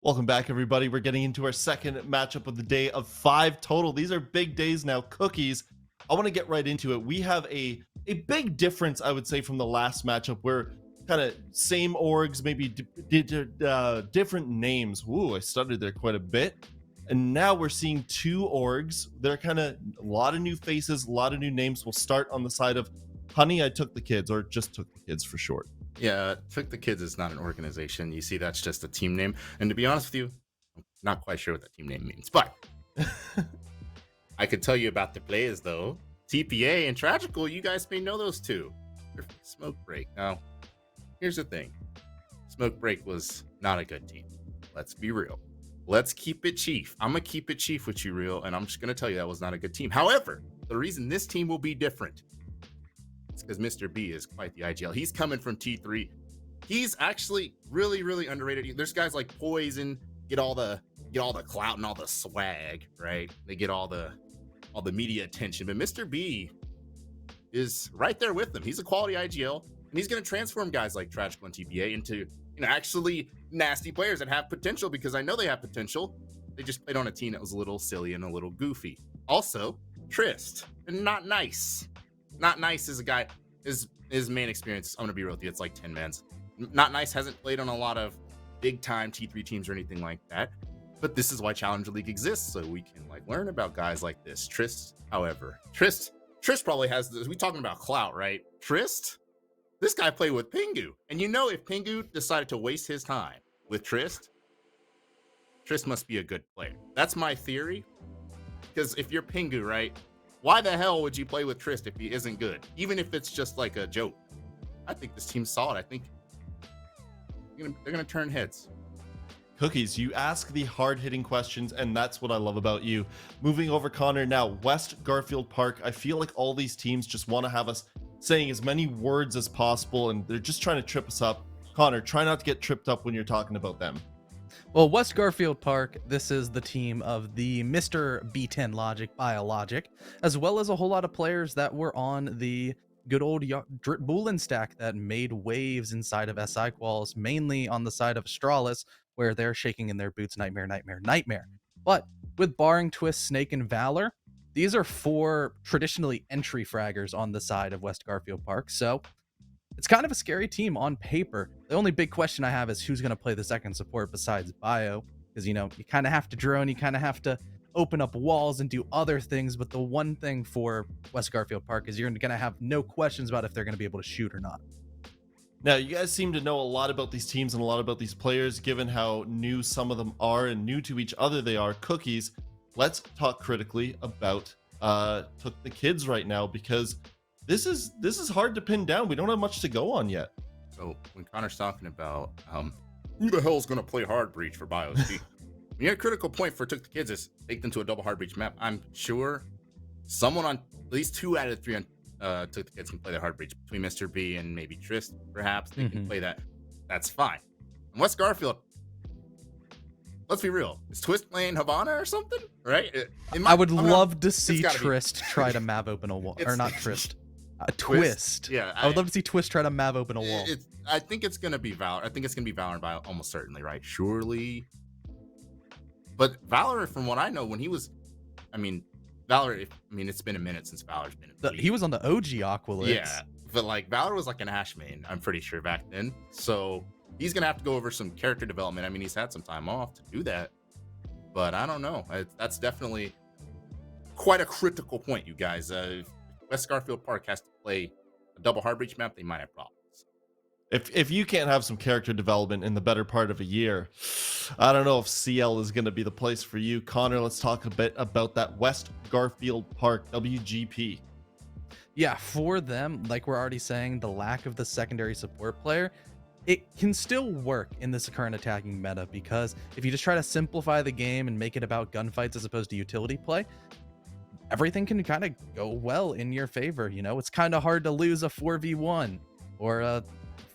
Welcome back, everybody. We're getting into our second matchup of the day of 5 total. These are big days now. Cookies. I want to get right into it. We have a big difference, I would say, from the last matchup where kind of same orgs, maybe different names. Woo, I stuttered there quite a bit. And now we're seeing two orgs. They're kind of a lot of new faces, a lot of new names. We'll start on the side of Honey, I Took the Kids, or just Took the Kids for short. Yeah, TookTheKids is not an organization. You see, that's just a team name. And to be honest with you, I'm not quite sure what that team name means. But I could tell you about the players, though. TPA and Tragical, you guys may know those two. They're from Smoke Break. Now, here's the thing. Smoke Break was not a good team. Let's be real. Let's keep it chief. I'm going to keep it chief with you, real, and I'm just going to tell you that was not a good team. However, the reason this team will be different is because Mr. B is quite the IGL. He's coming from T3. He's actually really, really underrated. There's guys like Poison get all the clout and all the swag, right? They get all the media attention. But Mr. B is right there with them. He's a quality IGL, and he's going to transform guys like Tragical and TPA into actually nasty players that have potential, because I know they have potential. They just played on a team that was a little silly and a little goofy. Also, Trist, and Not Nice. Not Nice is a guy, his main experience, I'm going to be real with you, it's like 10 mans. Not Nice hasn't played on a lot of big time T3 teams or anything like that, but this is why Challenger League exists, so we can learn about guys like this. Trist, however, Trist probably has this. We talking about clout, right? Trist, this guy played with Pingu, and if Pingu decided to waste his time with Trist must be a good player. That's my theory, because if you're Pingu, right, why the hell would you play with Trist if he isn't good? Even if it's just like a joke. I think this team's solid. I think they're going to turn heads. Cookies, you ask the hard-hitting questions, and that's what I love about you. Moving over, Connor, now West Garfield Park. I feel like all these teams just want to have us saying as many words as possible, and they're just trying to trip us up. Connor, try not to get tripped up when you're talking about them. Well, West Garfield Park, this is the team of the Mr. B10 Logic, Biologic, as well as a whole lot of players that were on the good old Drip Bullen stack that made waves inside of SI Quals, mainly on the side of Astralis, where they're shaking in their boots, nightmare, nightmare, nightmare. But with barring Twist, Snake, and Valor, these are 4 traditionally entry fraggers on the side of West Garfield Park, so it's kind of a scary team on paper. The only big question I have is who's going to play the second support besides Bio, because, you kind of have to drone, you kind of have to open up walls and do other things, but the one thing for West Garfield Park is you're going to have no questions about if they're going to be able to shoot or not. Now, you guys seem to know a lot about these teams and a lot about these players, given how new some of them are and new to each other they are. Cookies, let's talk critically about TookTheKids right now, because this is hard to pin down. We don't have much to go on yet. So when Connor's talking about who the hell is going to play Hard Breach for BioSP, a critical point for TookTheKids is baked into a double Hard Breach map. I'm sure someone on at least 2 out of 3 on TookTheKids can play the Hard Breach, between Mr. B and maybe Trist, perhaps. They can play that. That's fine. And West Garfield, let's be real. Is Twist playing Havana or something? Right? I would love to see Trist try to Mav open a wall. Or not Trist. Twist. Yeah. I would love to see Twist try to Mav open a wall. I think it's going to be Valor. I think it's going to be Valor and Bio, almost certainly, right? Surely. But Valor, from what I know, when he was, Valor, it's been a minute since Valor's been in the league. He was on the OG Aqualix. Yeah, but Valor was like an Ash main, I'm pretty sure, back then. So he's going to have to go over some character development. He's had some time off to do that. But I don't know. That's definitely quite a critical point, you guys. If West Garfield Park has to play a double Hard Breach map, they might have problems. If you can't have some character development in the better part of a year, I don't know if CL is going to be the place for you. Connor, let's talk a bit about that West Garfield Park WGP. Yeah, for them, like we're already saying, the lack of the secondary support player, it can still work in this current attacking meta, because if you just try to simplify the game and make it about gunfights as opposed to utility play, everything can kind of go well in your favor. It's kind of hard to lose a 4v1 or a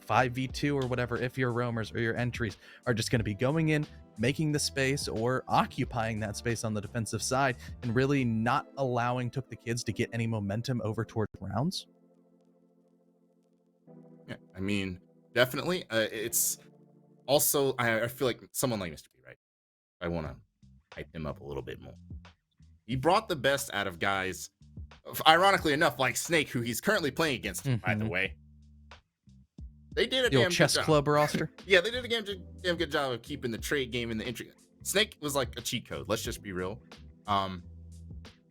5v2 or whatever if your roamers or your entries are just going to be going in, making the space or occupying that space on the defensive side, and really not allowing TookTheKids to get any momentum over towards rounds. Yeah, definitely. It's also, I feel like someone like Mr. B, right? I want to hype him up a little bit more. He brought the best out of guys, ironically enough, like Snake, who he's currently playing against, by the way. They did a The old damn chess good job. club roster. Yeah, they did a damn good job of keeping the trade game in the entry. Snake was like a cheat code. Let's just be real.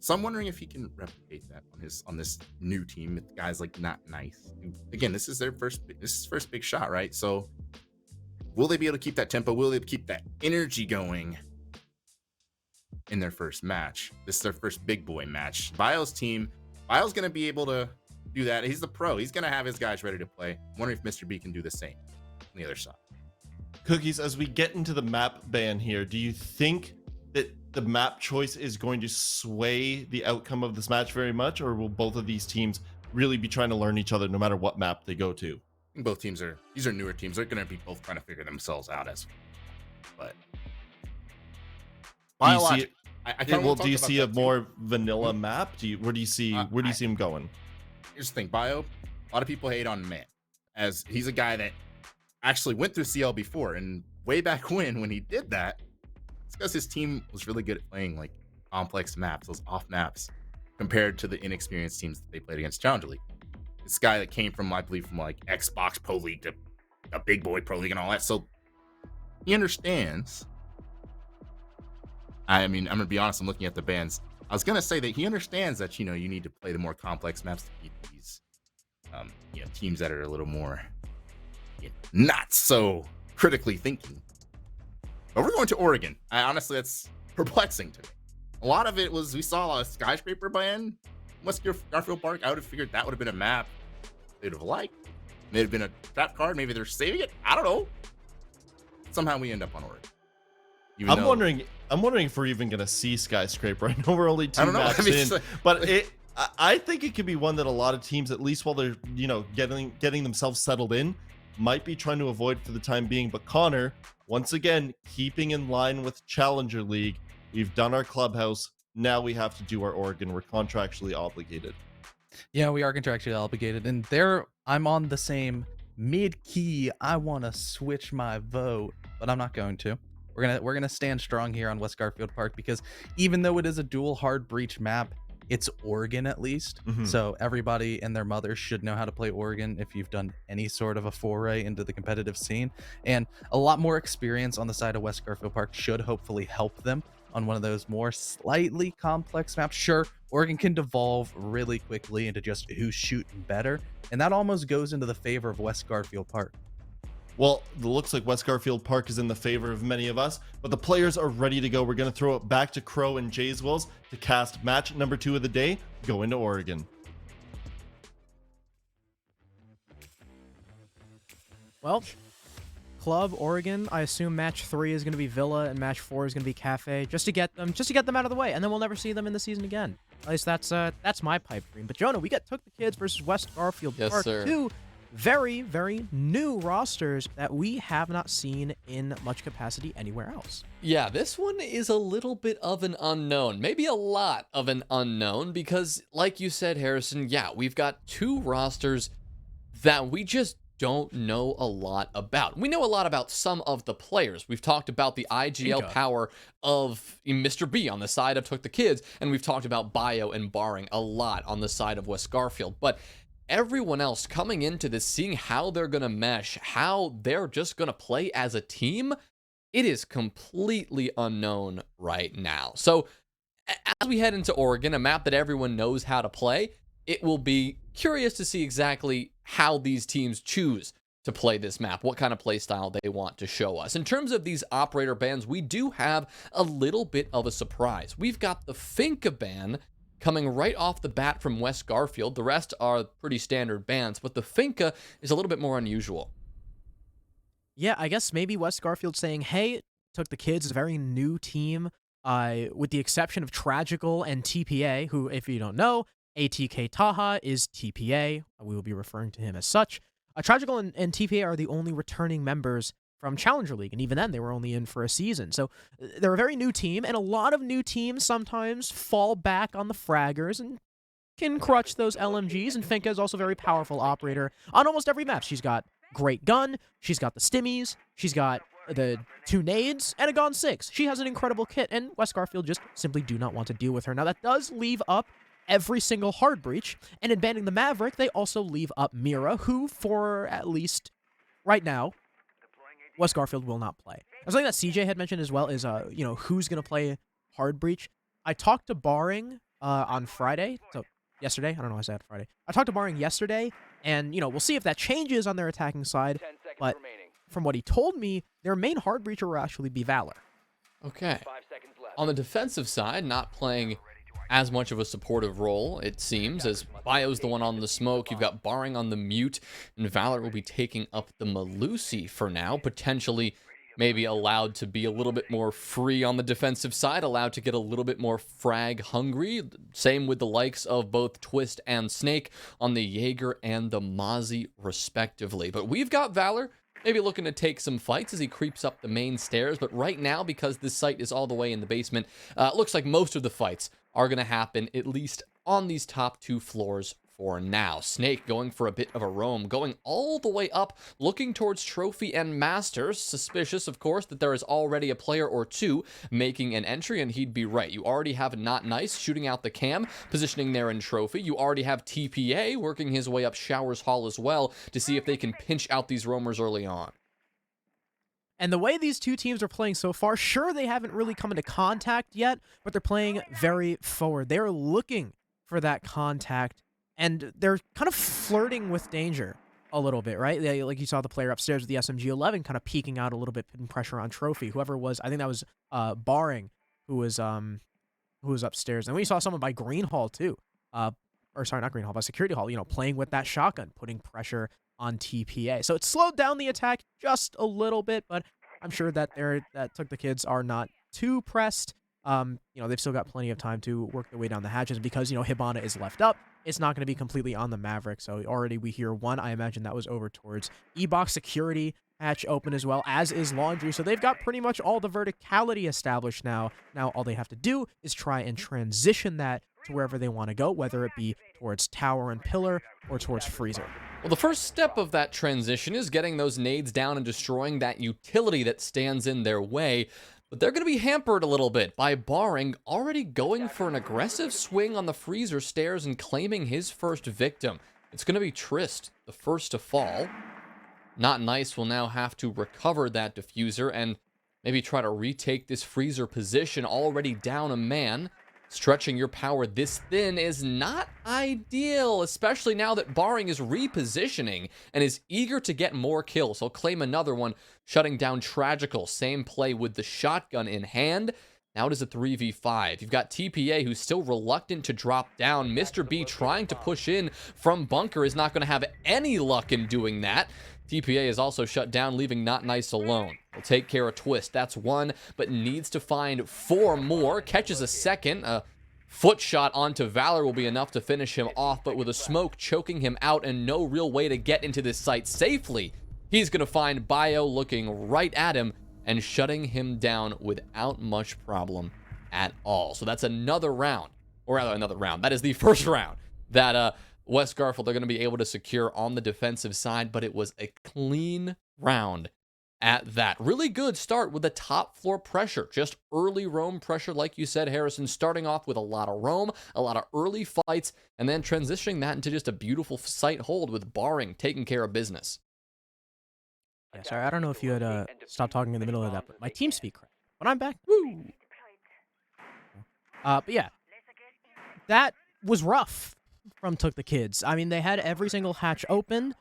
So I'm wondering if he can replicate that on this new team with guys like Not Nice. Again, this is his first big shot, right? So will they be able to keep that tempo? Will they keep that energy going in their first match? This is their first big boy match. Bio's going to be able to do that. He's the pro. He's going to have his guys ready to play. I'm wondering if Mr. B can do the same on the other side. Cookies, as we get into the map ban here, do you think that the map choice is going to sway the outcome of this match very much, or will both of these teams really be trying to learn each other no matter what map they go to? Both teams these are newer teams. They're going to be both trying to figure themselves out but Biologic. Do you see a more vanilla map? Where do you see him going? Here's the thing, Bio. A lot of people hate on Man, as he's a guy that actually went through CL before, and way back when he did that, it's because his team was really good at playing like complex maps, those off maps, compared to the inexperienced teams that they played against Challenger League. This guy that came from, I believe, from like Xbox Pro League to a big boy Pro League and all that, so he understands. I mean, I'm gonna be honest. I'm looking at the bans. I was gonna say that he understands that you need to play the more complex maps to keep these teams that are a little more not so critically thinking. But we're going to Oregon. Honestly, that's perplexing to me. A lot of it was we saw a skyscraper ban West Garfield Park. I would have figured that would have been a map they'd have liked. May have been a trap card. Maybe they're saving it. I don't know. Somehow we end up on Oregon. I'm wondering if we're even gonna see skyscraper. I know we're only 2 maps in, but I think it could be one that a lot of teams, at least while they're getting themselves settled in, might be trying to avoid for the time being. But Connor, once again, keeping in line with Challenger League, we've done our clubhouse. Now we have to do our Oregon. We're contractually obligated. Yeah, we are contractually obligated, and I'm on the same mid-key. I want to switch my vote, but I'm not going to. We're gonna stand strong here on West Garfield Park, because even though it is a dual hard breach map, it's Oregon at least. So everybody and their mother should know how to play Oregon if you've done any sort of a foray into the competitive scene. And a lot more experience on the side of West Garfield Park should hopefully help them on one of those more slightly complex maps. Sure, Oregon can devolve really quickly into just who's shooting better, and that almost goes into the favor of West Garfield Park. Well, it looks like West Garfield Park is in the favor of many of us, but the players are ready to go. We're going to throw it back to Crow and Jayswills to cast match number 2 of the day, go into Oregon. Well, Club Oregon, I assume match 3 is going to be Villa and match 4 is going to be Cafe, just to get them out of the way, and then we'll never see them in the season again. At least that's my pipe dream. But Jonah, we got TookTheKids versus West Garfield Park, sir. 2 very, very new rosters that we have not seen in much capacity anywhere else. Yeah, this one is a little bit of an unknown, maybe a lot of an unknown, because like you said, Harrison, yeah, we've got 2 rosters that we just don't know a lot about. We know a lot about some of the players. We've talked about the IGL power of Mr. B on the side of TookTheKids, and we've talked about Bio and Barring a lot on the side of West Garfield, but everyone else coming into this, seeing how they're going to mesh, how they're just going to play as a team, it is completely unknown right now. So as we head into Oregon, a map that everyone knows how to play, it will be curious to see exactly how these teams choose to play this map, what kind of play style they want to show us. In terms of these operator bans, we do have a little bit of a surprise. We've got the Finca ban coming right off the bat from West Garfield. The rest are pretty standard bans, but the Finca is a little bit more unusual. Yeah, I guess maybe West Garfield saying, hey, TookTheKids is a very new team, with the exception of Tragical and TPA, who, if you don't know, ATK Taha is TPA. We will be referring to him as such. Tragical and TPA are the only returning members from Challenger League, and even then they were only in for a season. So they're a very new team, and a lot of new teams sometimes fall back on the fraggers and can crutch those LMGs, and Finca is also a very powerful operator on almost every map. She's got great gun, she's got the stimmies, she's got the 2 nades, and a Gone 6. She has an incredible kit, and West Garfield just simply do not want to deal with her. Now, that does leave up every single hard breach, and in banning the Maverick, they also leave up Mira, who, for at least right now, West Garfield will not play. Something that CJ had mentioned as well is, who's going to play hard breach. I talked to Barring on Friday, so yesterday. I don't know why I said Friday. I talked to Barring yesterday, and, we'll see if that changes on their attacking side, but from what he told me, their main hard breacher will actually be Valor. Okay. On the defensive side, not playing as much of a supportive role, it seems, as Bio's the one on the smoke. You've got Barring on the mute, and Valor will be taking up the Malusi for now, potentially maybe allowed to be a little bit more free on the defensive side, allowed to get a little bit more frag hungry. Same with the likes of both Twist and Snake on the Jaeger and the Mozzie, respectively. But we've got Valor maybe looking to take some fights as he creeps up the main stairs. But right now, because this site is all the way in the basement, it looks like most of the fights are going to happen, at least on these top 2 floors for now. Snake going for a bit of a roam, going all the way up, looking towards Trophy and Masters. Suspicious, of course, that there is already a player or 2 making an entry, and he'd be right. You already have Not Nice shooting out the cam, positioning there in Trophy. You already have TPA working his way up Showers Hall as well to see if they can pinch out these roamers early on. And the way these two teams are playing so far, sure, they haven't really come into contact yet, but they're playing very forward. They're looking for that contact, and they're kind of flirting with danger a little bit, right? Like you saw the player upstairs with the SMG-11 kind of peeking out a little bit, putting pressure on Trophy. Whoever was, I think that was Barring, who was upstairs. And we saw someone by Green Hall too. Or sorry, not Green Hall, by Security Hall, playing with that shotgun, putting pressure on TPA. So it slowed down the attack just a little bit, but I'm sure that TookTheKids are not too pressed. They've still got plenty of time to work their way down the hatches because, Hibana is left up. It's not going to be completely on the Maverick. So already we hear one. I imagine that was over towards E-Box. Security hatch open as well, as is Laundry. So they've got pretty much all the verticality established now. Now all they have to do is try and transition that to wherever they want to go, whether it be towards Tower and Pillar or towards Freezer. Well, the first step of that transition is getting those nades down and destroying that utility that stands in their way. But they're going to be hampered a little bit by Barring already going for an aggressive swing on the Freezer stairs and claiming his first victim. It's going to be Trist, the first to fall. Not Nice will now have to recover that diffuser and maybe try to retake this Freezer position, already down a man. Stretching your power this thin is not ideal, especially now that Barring is repositioning and is eager to get more kills. He'll claim another one, shutting down Tragical. Same play with the shotgun in hand. Now it is a 3v5. You've got TPA, who's still reluctant to drop down. Mr. B trying to push in from bunker is not going to have any luck in doing that. TPA is also shut down, leaving Not Nice alone. Will take care of Twist. That's one, but needs to find 4 more. Catches a second. A foot shot onto Valor will be enough to finish him off, but with a smoke choking him out and no real way to get into this site safely, he's going to find Bio looking right at him and shutting him down without much problem at all. So that's another round, or rather another round. That is the first round that West Garfield are going to be able to secure on the defensive side, but it was a clean round at that. Really good start with the top floor pressure. Just early roam pressure, like you said, Harrison, starting off with a lot of roam, a lot of early fights, and then transitioning that into just a beautiful site hold with Barring taking care of business. Yeah, sorry, I don't know if you had stopped talking in the middle of that, but my team speak cracked. But I'm back. Woo! But yeah, that was rough from TookTheKids. I mean, they had every single hatch open,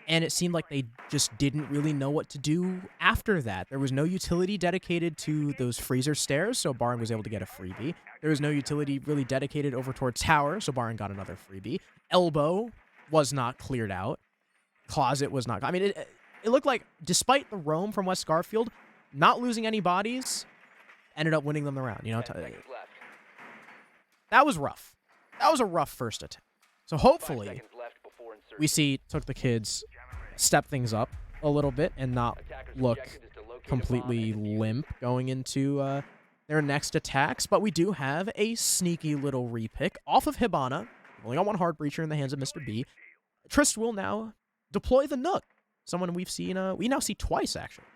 and it seemed like they just didn't really know what to do after that. There was no utility dedicated to those Freezer stairs, so Barring was able to get a freebie. There was no utility really dedicated over towards Tower, so Barring got another freebie. Elbow was not cleared out. Closet was not... I mean, it looked like, despite the roam from West Garfield, not losing any bodies, ended up winning them the round. That was rough. That was a rough first attempt. So hopefully, we see TookTheKids step things up a little bit and not look completely limp going into their next attacks. But we do have a sneaky little repick off of Hibana. Only got one hard breacher in the hands of Mr. B. Trist will now deploy the Nook. Someone we now see twice, actually.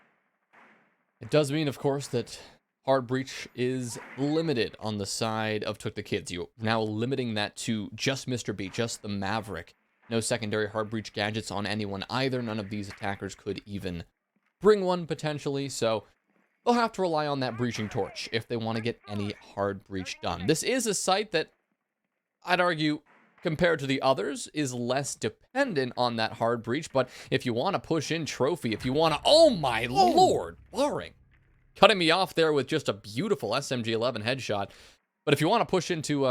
It does mean, of course, that hard breach is limited on the side of TookTheKids. You're now limiting that to just Mr. B, just the Maverick. No secondary hard breach gadgets on anyone either. None of these attackers could even bring one potentially, so they'll have to rely on that breaching torch if they want to get any hard breach done. This is a site that I'd argue, compared to the others, is less dependent on that hard breach, but if you want to push in trophy, if you want to, oh my lord, barring. Cutting me off there with just a beautiful SMG-11 headshot. But if you want to push into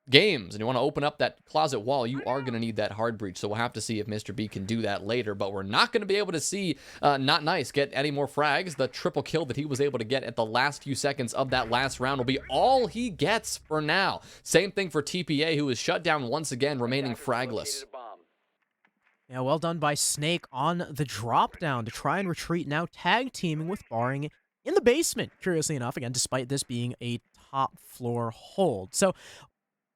games and you want to open up that closet wall, you are going to need that hard breach. So we'll have to see if Mr. B can do that later. But we're not going to be able to see Not Nice get any more frags. The triple kill that he was able to get at the last few seconds of that last round will be all he gets for now. Same thing for TPA, who is shut down once again, remaining fragless. Yeah, well done by Snake on the drop down to try and retreat, now tag teaming with Barring in the basement, curiously enough, again, despite this being a top floor hold. So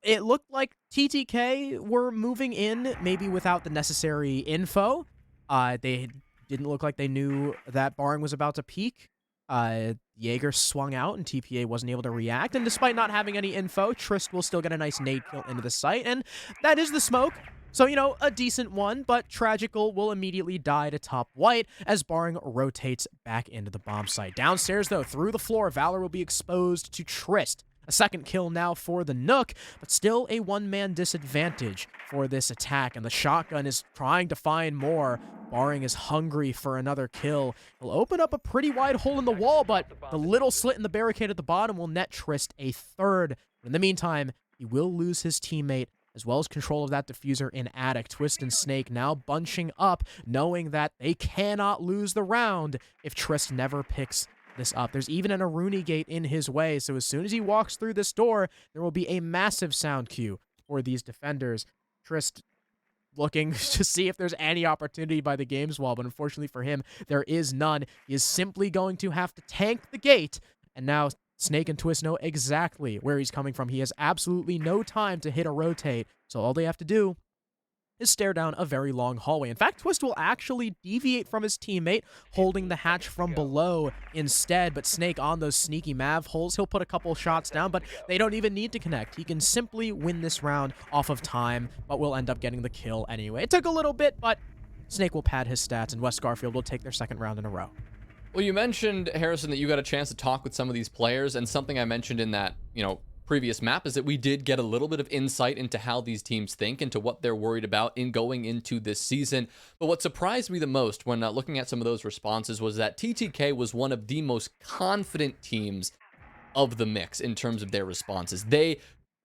it looked like TTK were moving in, maybe without the necessary info. They didn't look like they knew that Barring was about to peek. Jaeger swung out and TPA wasn't able to react. And despite not having any info, Trist will still get a nice nade kill into the site. And that is the smoke. So, you know, a decent one, but Tragical will immediately die to top white as Barring rotates back into the bomb site. Downstairs, though, through the floor, Valor will be exposed to Trist. A second kill now for the Nook, but still a one-man disadvantage for this attack, and the shotgun is trying to find more. Barring is hungry for another kill. He'll open up a pretty wide hole in the wall, but the little slit in the barricade at the bottom will net Trist a third. In the meantime, he will lose his teammate, as well as control of that diffuser in Attic. Twist and Snake now bunching up, knowing that they cannot lose the round if Trist never picks this up. There's even an Aruni gate in his way, so as soon as he walks through this door, there will be a massive sound cue for these defenders. Trist looking to see if there's any opportunity by the games wall, but unfortunately for him, there is none. He is simply going to have to tank the gate, and now Snake and Twist know exactly where he's coming from. He has absolutely no time to hit a rotate, so all they have to do is stare down a very long hallway. In fact, Twist will actually deviate from his teammate, holding the hatch from below instead, but Snake on those sneaky Mav holes, he'll put a couple shots down, but they don't even need to connect. He can simply win this round off of time, but will end up getting the kill anyway. It took a little bit, but Snake will pad his stats, and West Garfield will take their second round in a row. Well, you mentioned, Harrison, that you got a chance to talk with some of these players, and something I mentioned in that, previous map is that we did get a little bit of insight into how these teams think, into what they're worried about in going into this season. But what surprised me the most when looking at some of those responses was that TTK was one of the most confident teams of the mix in terms of their responses. They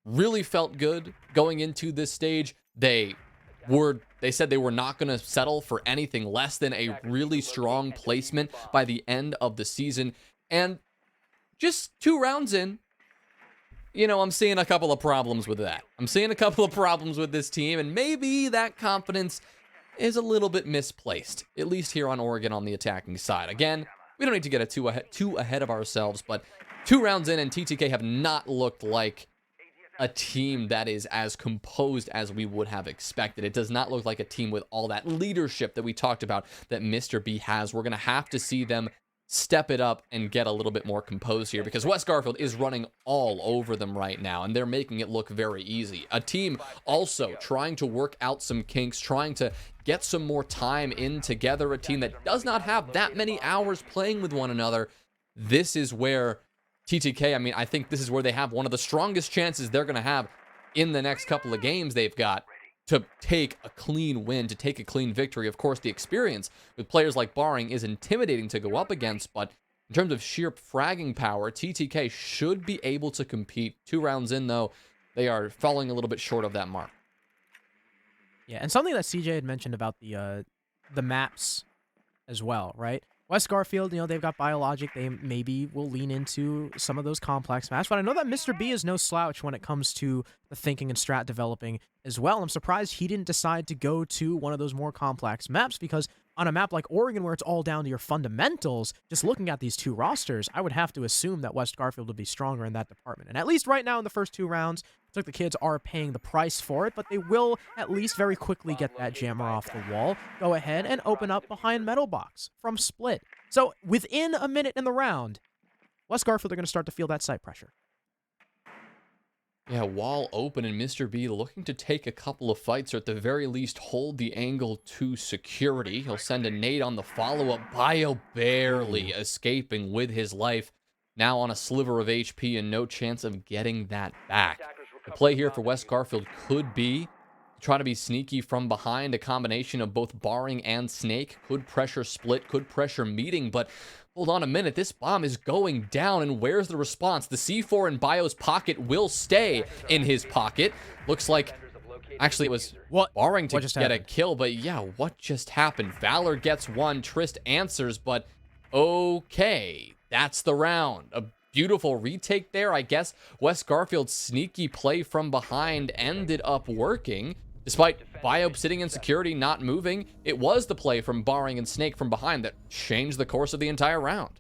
really felt good going into this stage. They said they were not going to settle for anything less than a really strong placement by the end of the season. And just 2 rounds in, I'm seeing a couple of problems with that. I'm seeing a couple of problems with this team, and maybe that confidence is a little bit misplaced, at least here on Oregon on the attacking side. Again, we don't need to get too ahead of ourselves, but 2 rounds in and TTK have not looked like a team that is as composed as we would have expected. It does not look like a team with all that leadership that we talked about that Mr. B has. We're going to have to see them step it up and get a little bit more composed here, because West Garfield is running all over them right now, and they're making it look very easy. A team also trying to work out some kinks, trying to get some more time in together, a team that does not have that many hours playing with one another. This is where TTK, I think this is where they have one of the strongest chances they're going to have in the next couple of games they've got to take a clean win, to take a clean victory. Of course, the experience with players like Barring is intimidating to go up against, but in terms of sheer fragging power, TTK should be able to compete. 2 rounds in, though, they are falling a little bit short of that mark. Yeah, and something that CJ had mentioned about the maps as well, right? West Garfield, they've got Biologic. They maybe will lean into some of those complex maps. But I know that Mr. B is no slouch when it comes to the thinking and strat developing as well. I'm surprised he didn't decide to go to one of those more complex maps, because on a map like Oregon, where it's all down to your fundamentals, just looking at these two rosters, I would have to assume that West Garfield would be stronger in that department. And at least right now in the first 2 rounds, TookTheKids are paying the price for it, but they will at least very quickly get that jammer off the wall, go ahead and open up behind Metal Box from Split. So within a minute in the round, West Garfield are going to start to feel that site pressure. Yeah, wall open, and Mr. B looking to take a couple of fights, or at the very least hold the angle to security. He'll send a nade on the follow-up. Bio barely escaping with his life. Now on a sliver of HP and no chance of getting that back. The play here for West Garfield could be try to be sneaky from behind. A combination of both barring and snake. Could pressure split, could pressure meeting, but hold on a minute. This bomb is going down, and where's the response? The C4 in Bio's pocket will stay in his pocket. Looks like, actually, it was barring to get a kill, but yeah, what just happened? Valor gets one, Trist answers, but okay, that's the round. A beautiful retake there, I guess. West Garfield's sneaky play from behind ended up working. Despite Bio sitting in security, not moving, it was the play from Barring and Snake from behind that changed the course of the entire round.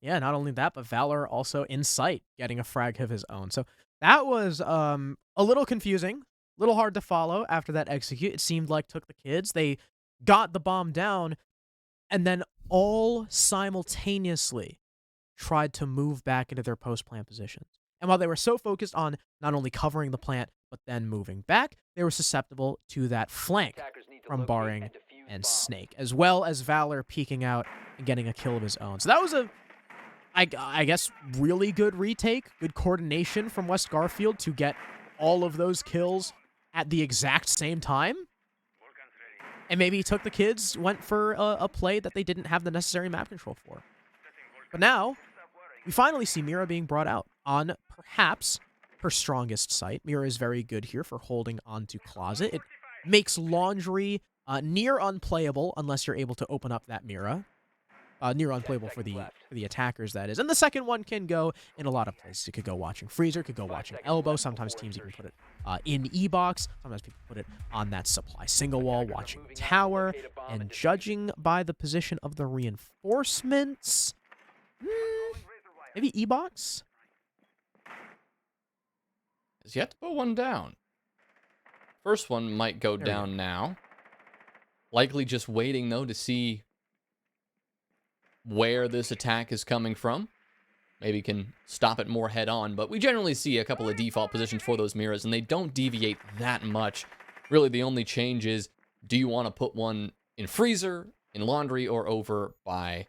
Yeah, not only that, but Valor also in sight, getting a frag of his own. So that was a little confusing, a little hard to follow after that execute. It seemed like TookTheKids, they got the bomb down, and then all simultaneously tried to move back into their post-plant positions. And while they were so focused on not only covering the plant, but then moving back, they were susceptible to that flank from Barring and Snake, as well as Valor peeking out and getting a kill of his own. So that was I guess, really good retake, good coordination from West Garfield to get all of those kills at the exact same time. And maybe TookTheKids went for a play that they didn't have the necessary map control for. But now, we finally see Mira being brought out on perhaps her strongest site. Mira is very good here for holding onto Closet. It makes Laundry near unplayable unless you're able to open up that Mira. Near unplayable for the attackers, that is. And the second one can go in a lot of places. It could go watching Freezer, could go watching Elbow. Sometimes teams even put it in E-Box. Sometimes people put it on that supply single wall, watching Tower. And judging by the position of the reinforcements, maybe E-Box? Has yet to put one down. First one might go down now. Likely just waiting, though, to see where this attack is coming from. Maybe can stop it more head on, but we generally see a couple of default positions for those mirrors, and they don't deviate that much. Really, the only change is, do you want to put one in Freezer, in Laundry, or over by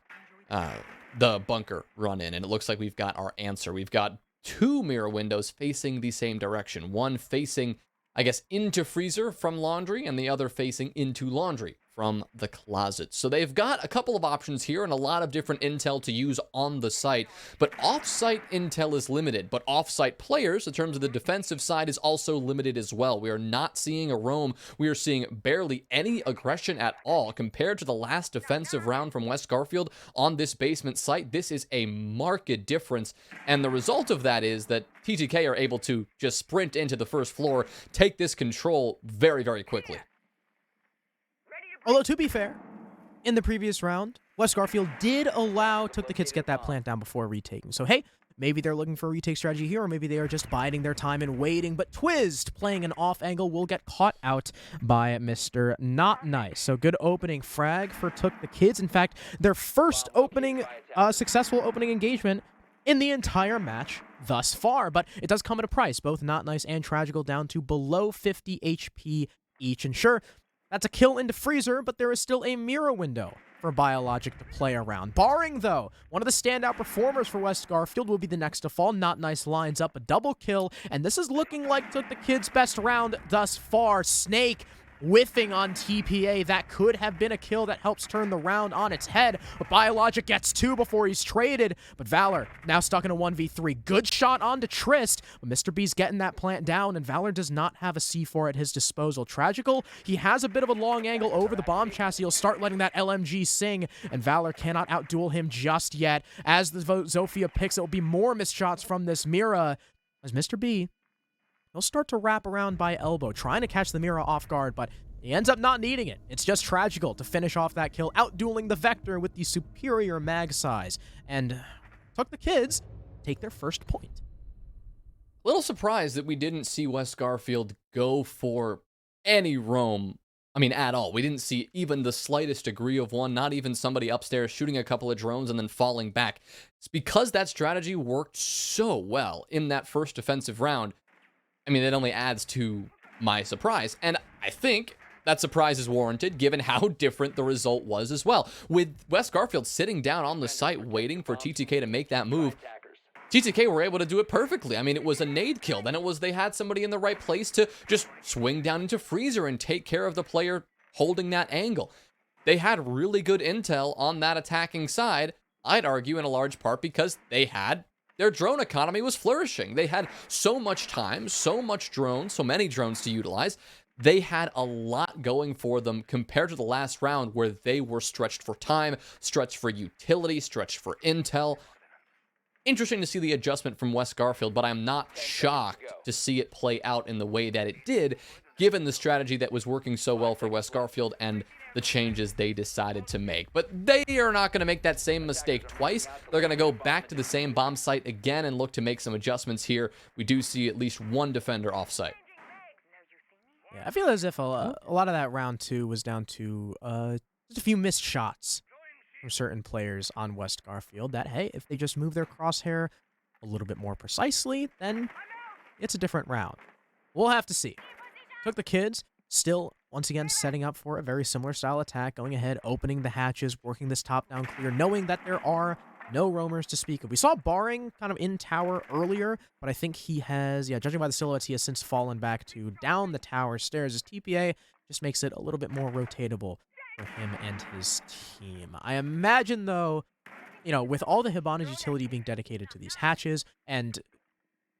the bunker run-in? And it looks like we've got our answer. We've got 2 mirror windows facing the same direction. One facing, I guess, into Freezer from Laundry, and the other facing into Laundry from the Closet. So they've got a couple of options here and a lot of different intel to use on the site, but off-site intel is limited, but off-site players, in terms of the defensive side, is also limited as well. We are not seeing a roam. We are seeing barely any aggression at all. Compared to the last defensive round from West Garfield on this basement site, this is a marked difference, and the result of that is that TTK are able to just sprint into the first floor, take this control very, very quickly. Although, to be fair, in the previous round, West Garfield did allow TookTheKids to get that plant down before retaking. So, hey, maybe they're looking for a retake strategy here, or maybe they are just biding their time and waiting. But Twizzed, playing an off angle, will get caught out by Mr. Not Nice. So, good opening frag for TookTheKids. In fact, their first successful opening engagement in the entire match thus far. But it does come at a price. Both Not Nice and Tragical down to below 50 HP each. And sure, that's a kill into Freezer, but there is still a mirror window for Biologic to play around. Barring, though, one of the standout performers for West Garfield will be the next to fall. Not Nice lines up a double kill, and this is looking like TookTheKids' best round thus far. Snake whiffing on TPA. That could have been a kill that helps turn the round on its head, but Biologic gets 2 before he's traded. But Valor now stuck in a 1v3. Good shot onto Trist, but Mr. B's getting that plant down, and Valor does not have a C4 at his disposal. Tragical, he has a bit of a long angle over the bomb chassis. He'll start letting that LMG sing, and Valor cannot outduel him just yet. As the Zofia picks, it will be more missed shots from this Mira, as Mr. B, he'll start to wrap around by elbow, trying to catch the Mira off guard, but He ends up not needing it. It's just Tragical to finish off that kill, outdueling the Vector with the superior mag size. And TookTheKids take their first point. Little surprised that we didn't see West Garfield go for any roam. I mean, at all. We didn't see even the slightest degree of one, not even somebody upstairs shooting a couple of drones and then falling back. It's because that strategy worked so well in that first defensive round. I mean, it only adds to my surprise. And I think that surprise is warranted given how different the result was as well. With West Garfield sitting down on the site waiting for TTK to make that move, TTK were able to do it perfectly. I mean, it was a nade kill. Then it was they had somebody in the right place to just swing down into Freezer and take care of the player holding that angle. They had really good intel on that attacking side, I'd argue in a large part because their drone economy was flourishing. They had so much time, so much drones, so many drones to utilize. They had a lot going for them compared to the last round where they were stretched for time, stretched for utility, stretched for intel. Interesting to see the adjustment from West Garfield, but I'm not shocked to see it play out in the way that it did, given the strategy that was working so well for West Garfield and the changes they decided to make. But they are not going to make that same mistake twice. They're going to go back to the same bomb site again and look to make some adjustments here. We do see at least one defender off-site. Yeah, I feel as if a lot of that round 2 was down to just a few missed shots from certain players on West Garfield that, hey, if they just move their crosshair a little bit more precisely, then it's a different round. We'll have to see. TookTheKids still, once again, setting up for a very similar style attack, going ahead, opening the hatches, working this top-down clear, knowing that there are no roamers to speak of. We saw Barring kind of in tower earlier, but I think he has, judging by the silhouettes, he has since fallen back to down the tower stairs. His TPA just makes it a little bit more rotatable for him and his team. I imagine, though, with all the Hibana's utility being dedicated to these hatches, and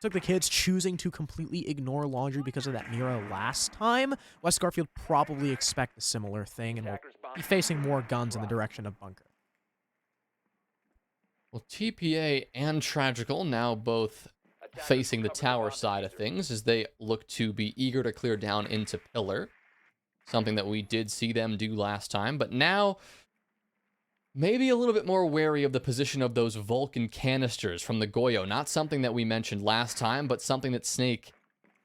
TookTheKids choosing to completely ignore Laundry because of that Mira last time, West Garfield probably expect a similar thing and will be facing more guns in the direction of Bunker. Well, TPA and Tragical now both facing the tower side of things as they look to be eager to clear down into Pillar. Something that we did see them do last time, but now maybe a little bit more wary of the position of those Vulcan canisters from the Goyo. Not something that we mentioned last time, but something that Snake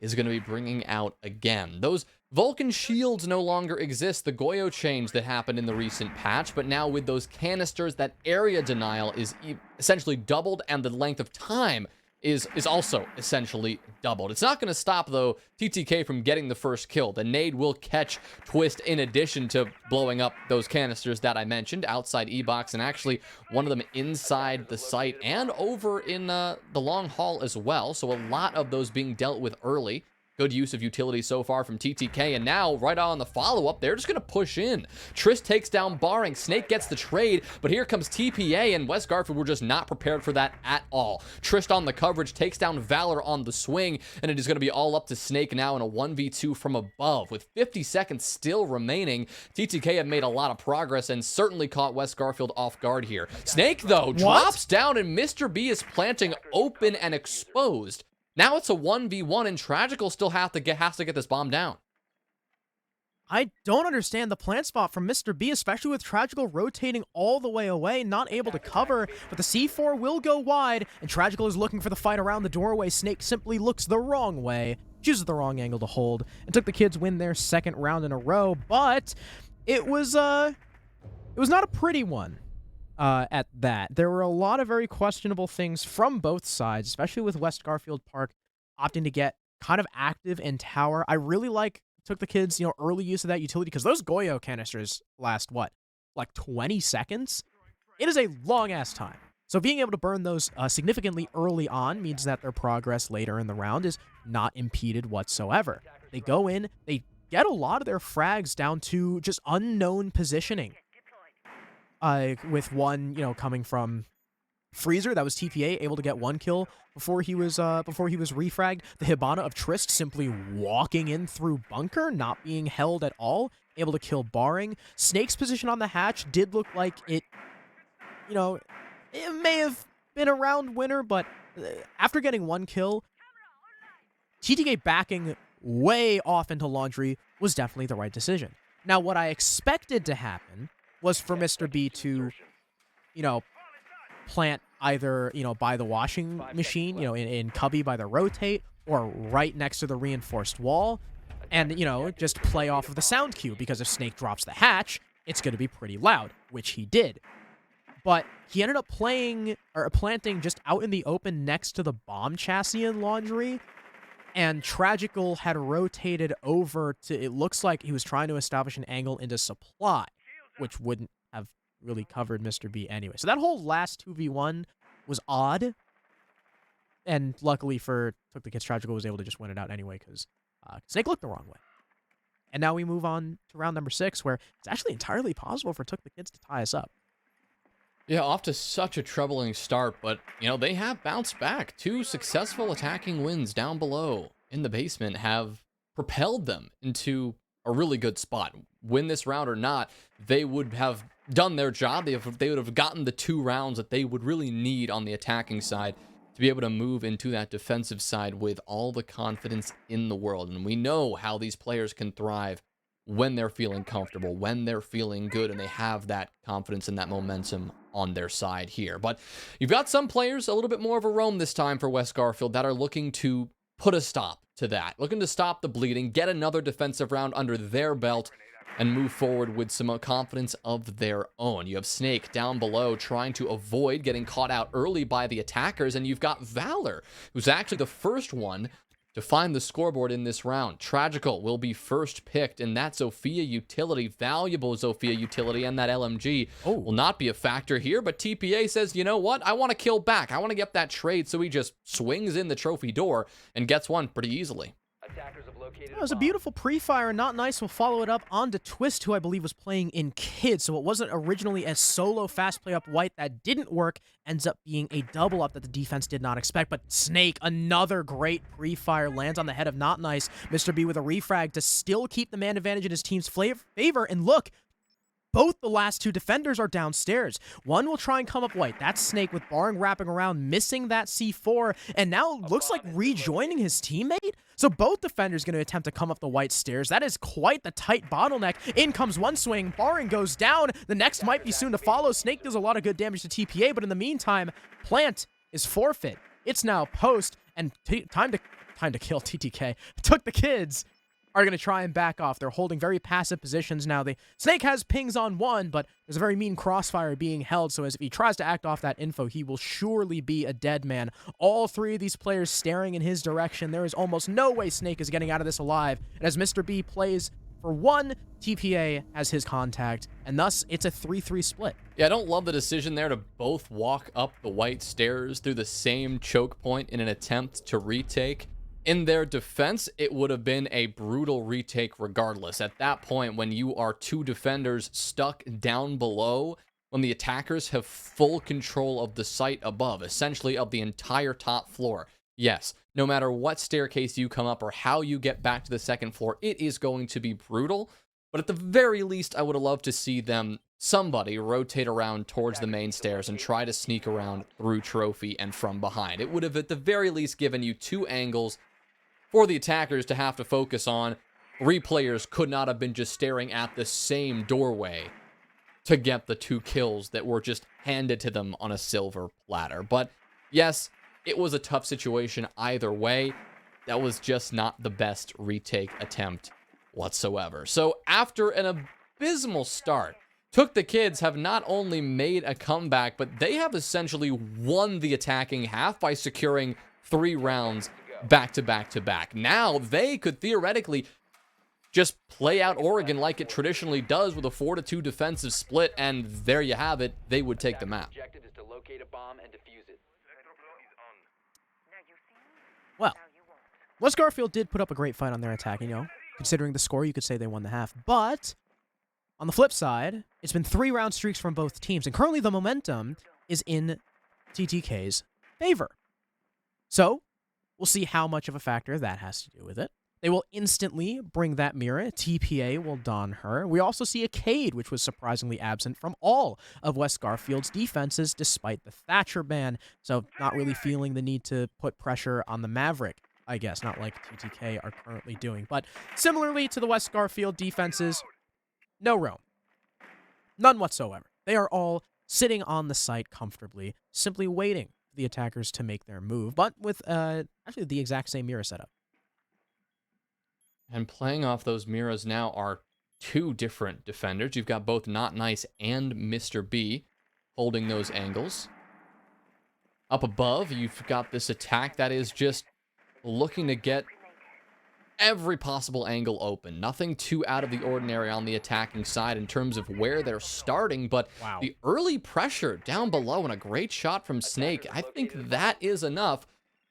is going to be bringing out again. Those Vulcan shields no longer exist. The Goyo change that happened in the recent patch, but now with those canisters, that area denial is essentially doubled, and the length of time is also essentially doubled. It's not going to stop, though, TTK from getting the first kill. The nade will catch Twist in addition to blowing up those canisters that I mentioned outside E-Box, and actually one of them inside the site and over in the long hall as well. So a lot of those being dealt with early. Good use of utility so far from TTK, and now, right on the follow-up, they're just going to push in. Trist takes down Barring, Snake gets the trade, but here comes TPA, and West Garfield were just not prepared for that at all. Trist on the coverage, takes down Valor on the swing, and it is going to be all up to Snake now in a 1v2 from above. With 50 seconds still remaining, TTK have made a lot of progress and certainly caught West Garfield off guard here. Snake, though, drops down, and Mr. B is planting open and exposed. Now it's a 1v1, and Tragical still has to get this bomb down. I don't understand the plant spot from Mr. B, especially with Tragical rotating all the way away, not able to cover, but the C4 will go wide, and Tragical is looking for the fight around the doorway. Snake simply looks the wrong way, chooses the wrong angle to hold, and TookTheKids win their second round in a row, but it was not a pretty one. At that. There were a lot of very questionable things from both sides, especially with West Garfield opting to get kind of active in tower. I really took the kids, early use of that utility, because those Goyo canisters last, like 20 seconds? It is a long-ass time. So being able to burn those significantly early on means that their progress later in the round is not impeded whatsoever. They go in, they get a lot of their frags down to just unknown positioning. With one, coming from Freezer, that was TPA, able to get one kill before he was refragged. The Hibana of Trist simply walking in through Bunker, not being held at all, able to kill Barring. Snake's position on the hatch did look like it may have been a round winner, but after getting one kill, TTK backing way off into Laundry was definitely the right decision. Now, what I expected to happen was for Mr. B to, you know, plant either, by the washing machine, in cubby by the rotate, or right next to the reinforced wall, and, just play off of the sound cue, because if Snake drops the hatch, it's going to be pretty loud, which he did. But he ended up planting just out in the open next to the bomb chassis in Laundry, and Tragical had rotated over to, it looks like he was trying to establish an angle into supply, which wouldn't have really covered Mr. B anyway. So that whole last 2v1 was odd, and luckily for TookTheKids, Tragical was able to just win it out anyway, because Snake looked the wrong way. And now we move on to round number 6, where it's actually entirely possible for TookTheKids to tie us up. Yeah, off to such a troubling start, but, they have bounced back. 2 successful attacking wins down below in the basement have propelled them into a really good spot. Win this round or not, they would have done their job. They would have gotten the 2 rounds that they would really need on the attacking side to be able to move into that defensive side with all the confidence in the world. And we know how these players can thrive when they're feeling comfortable, when they're feeling good, and they have that confidence and that momentum on their side here. But you've got some players a little bit more of a roam this time for West Garfield that are looking to put a stop to that, looking to stop the bleeding, get another defensive round under their belt, and move forward with some confidence of their own. You have Snake down below trying to avoid getting caught out early by the attackers, and you've got Valor, who's actually the first one to find the scoreboard in this round. Tragical will be first picked, and that Zofia utility, valuable Zofia utility, and that LMG will not be a factor here, but TPA says, you know what? I want to kill back. I want to get that trade, so he just swings in the trophy door and gets one pretty easily. It was a beautiful pre-fire, and Not Nice will follow it up onto Twist, who I believe was playing in Kids, so it wasn't originally a solo fast play up white that didn't work, ends up being a double up that the defense did not expect, but Snake, another great pre-fire, lands on the head of Not Nice. Mr. B with a refrag to still keep the man advantage in his team's favor, and look, both the last 2 defenders are downstairs. One will try and come up white. That's Snake with Barring wrapping around, missing that C4, and now looks like rejoining his teammate. So both defenders going to attempt to come up the white stairs. That is quite the tight bottleneck. In comes one swing. Barring goes down. The next might be soon to follow. Snake does a lot of good damage to TPA, but in the meantime, Plant is forfeit. It's now post, and time to kill TTK. TookTheKids are going to try and back off. They're holding very passive positions now. Snake has pings on 1, but there's a very mean crossfire being held, so as if he tries to act off that info, he will surely be a dead man. All 3 of these players staring in his direction. There is almost no way Snake is getting out of this alive. And as Mr. B plays for 1, TPA has his contact, and thus it's a 3-3 split. Yeah, I don't love the decision there to both walk up the white stairs through the same choke point in an attempt to retake. In their defense, it would have been a brutal retake regardless. At that point, when you are 2 defenders stuck down below, when the attackers have full control of the site above, essentially of the entire top floor, yes, no matter what staircase you come up or how you get back to the second floor, it is going to be brutal. But at the very least, I would have loved to see somebody rotate around towards the main stairs and try to sneak around through Trophy and from behind. It would have at the very least given you 2 angles for the attackers to have to focus on. 3 players could not have been just staring at the same doorway to get the 2 kills that were just handed to them on a silver platter. But yes, it was a tough situation either way. That was just not the best retake attempt whatsoever. So after an abysmal start, TookTheKids have not only made a comeback, but they have essentially won the attacking half by securing 3 rounds back to back to back. Now they could theoretically just play out Oregon like it traditionally does with a 4-2 defensive split, and there you have it. They would take the map. Well, West Garfield did put up a great fight on their attack, considering the score, you could say they won the half. But on the flip side, it's been 3 round streaks from both teams, and currently the momentum is in TTK's favor. So we'll see how much of a factor that has to do with it. They will instantly bring that mirror. TPA will don her. We also see a Cade, which was surprisingly absent from all of West Garfield's defenses despite the Thatcher ban, so not really feeling the need to put pressure on the Maverick. I guess, not like TTK are currently doing. But similarly to the West Garfield defenses, no roam. None whatsoever. They are all sitting on the site comfortably, simply waiting for the attackers to make their move, but with actually the exact same mirror setup. And playing off those mirrors now are two different defenders. You've got both Not Nice and Mr. B holding those angles. Up above, you've got this attack that is just looking to get every possible angle open. Nothing too out of the ordinary on the attacking side in terms of where they're starting, but Wow. the early pressure down below and a great shot from Snake, I think that is enough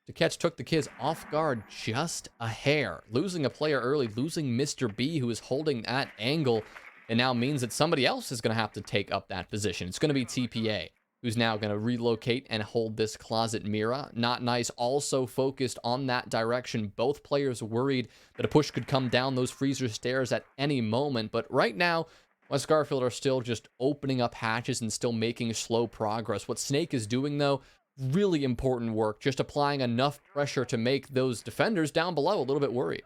to catch TookTheKids off guard just a hair. Losing a player early, losing Mr. B, who is holding that angle, it now means that somebody else is going to have to take up that position. It's going to be TPA, who's now going to relocate and hold this closet mirror. Not Nice also focused on that direction. Both players worried that a push could come down those freezer stairs at any moment, but right now, West Garfield are still just opening up hatches and still making slow progress. What Snake is doing, though, really important work, just applying enough pressure to make those defenders down below a little bit worried.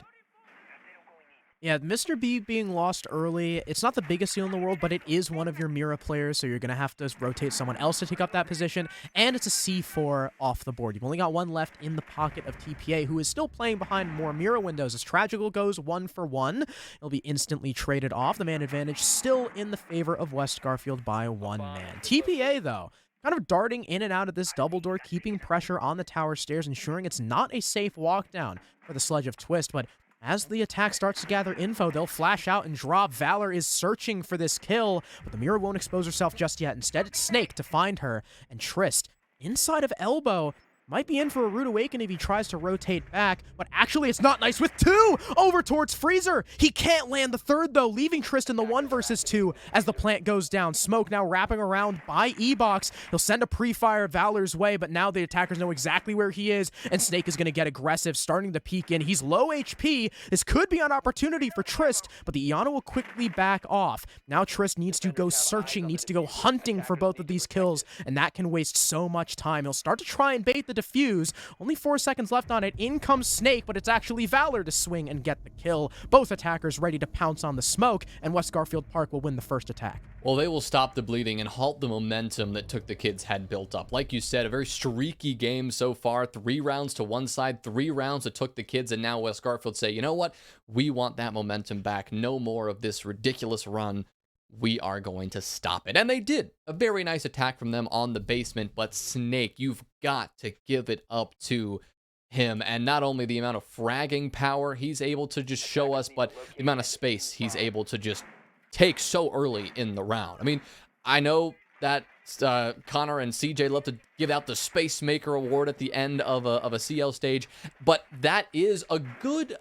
Yeah, Mr. B being lost early, it's not the biggest deal in the world, but it is one of your Mira players, so you're going to have to rotate someone else to take up that position, and it's a C4 off the board. You've only got one left in the pocket of TPA, who is still playing behind more Mira windows. As Tragical goes 1-for-1, he'll be instantly traded off. The man advantage still in the favor of West Garfield by one man. TPA, though, kind of darting in and out of this double door, keeping pressure on the tower stairs, ensuring it's not a safe walk down for the Sledge of Twist, but as the attack starts to gather info, they'll flash out and drop. Valor is searching for this kill, but the mirror won't expose herself just yet. Instead, it's Snake to find her, and Trist, inside of elbow, might be in for a rude awakening if he tries to rotate back, but actually it's Not Nice with two over towards Freezer. He can't land the third, though, leaving Trist in the 1 versus 2 as the plant goes down. Smoke now wrapping around by E-Box. He'll send a pre-fire Valor's way, but now the attackers know exactly where he is, and Snake is going to get aggressive, starting to peek in. He's low HP. This could be an opportunity for Trist, but the Iana will quickly back off. Now Trist needs to go searching, needs to go hunting for both of these kills, and that can waste so much time. He'll start to try and bait the defuse. Only 4 seconds left on it. In comes Snake, but it's actually Valor to swing and get the kill. Both attackers ready to pounce on the smoke, and West Garfield Park will win the first attack. Well, they will stop the bleeding and halt the momentum that TookTheKids had built up. Like you said, a very streaky game so far. 3 rounds to one side, 3 rounds to TookTheKids, and now West Garfield say, you know what? We want that momentum back. No more of this ridiculous run. We are going to stop it. And they did. A very nice attack from them on the basement, but Snake, you've got to give it up to him. And not only the amount of fragging power he's able to just show us, but the amount of space he's able to just take so early in the round. I mean, I know that Connor and CJ love to give out the Space Maker Award at the end of a CL stage, but that is a good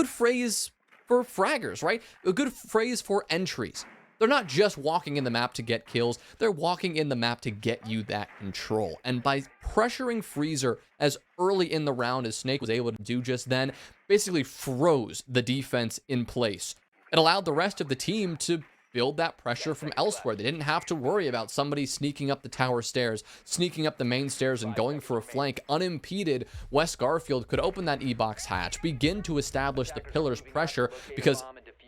phrase for fraggers, right? A good phrase for entries. They're not just walking in the map to get kills, they're walking in the map to get you that control. And by pressuring Freezer as early in the round as Snake was able to do just then, basically froze the defense in place. It allowed the rest of the team to build that pressure from elsewhere. They didn't have to worry about somebody sneaking up the tower stairs, sneaking up the main stairs, and going for a flank. Unimpeded, West Garfield could open that E-Box hatch, begin to establish the pillar's pressure, because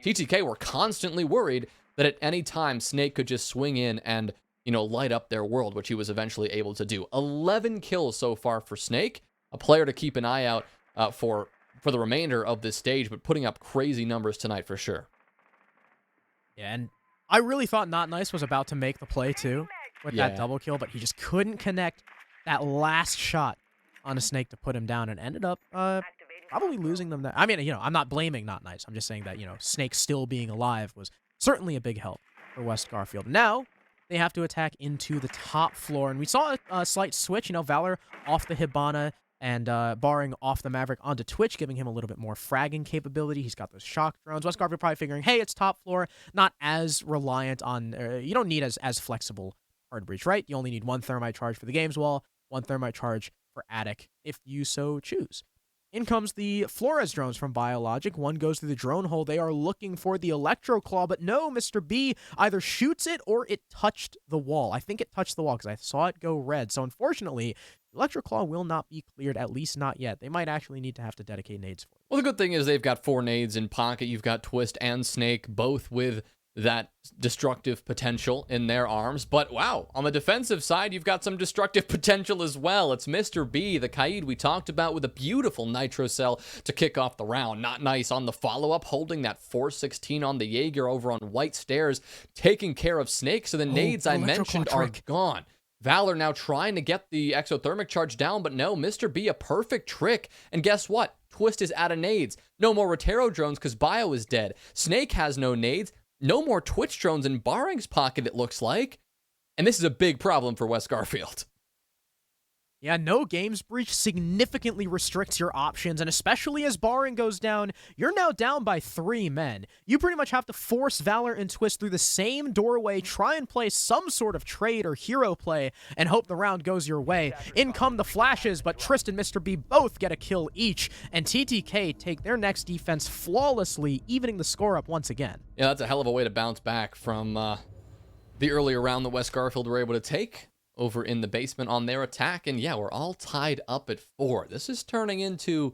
TTK were constantly worried that at any time Snake could just swing in and, light up their world, which he was eventually able to do. 11 kills so far for Snake, a player to keep an eye out for the remainder of this stage, but putting up crazy numbers tonight for sure. Yeah, and I really thought Not Nice was about to make the play, too, with Yeah. that double kill, but he just couldn't connect that last shot on a Snake to put him down, and ended up probably losing them. I mean, I'm not blaming Not Nice. I'm just saying that, Snake still being alive was certainly a big help for West Garfield. Now, they have to attack into the top floor, and we saw a slight switch. Valor off the Hibana, and barring off the Maverick onto Twitch, giving him a little bit more fragging capability. He's got those shock drones. West Garfield probably figuring, hey, it's top floor, not as reliant on, you don't need as flexible hard breach, right? You only need 1 thermite charge for the games wall, 1 thermite charge for attic, if you so choose. In comes the Flores drones from Biologic. One goes through the drone hole. They are looking for the Electro Claw, but no, Mr. B either shoots it or it touched the wall. I think it touched the wall because I saw it go red. So unfortunately, Electroclaw will not be cleared, at least not yet. They might actually need to have to dedicate nades for it. Well, the good thing is they've got 4 nades in pocket. You've got Twist and Snake, both with that destructive potential in their arms. But wow, on the defensive side, you've got some destructive potential as well. It's Mr. B, the Kaid we talked about, with a beautiful Nitro Cell to kick off the round. Not nice on the follow-up, holding that 416 on the Jaeger over on White Stairs, taking care of Snake. So the nades I mentioned are gone. Valor now trying to get the exothermic charge down, but no, Mr. B, a perfect trick. And guess what? Twist is out of nades. No more Rotero drones because Bio is dead. Snake has no nades. No more Twitch drones in Baring's pocket, it looks like. And this is a big problem for West Garfield. Yeah, no games breach significantly restricts your options, and especially as Baring goes down, you're now down by 3 men. You pretty much have to force Valor and Twist through the same doorway, try and play some sort of trade or hero play, and hope the round goes your way. In come the flashes, but Trist and Mr. B both get a kill each, and TTK take their next defense flawlessly, evening the score up once again. Yeah, that's a hell of a way to bounce back from the earlier round that West Garfield were able to take over in the basement on their attack. And yeah, we're all tied up at 4. This is turning into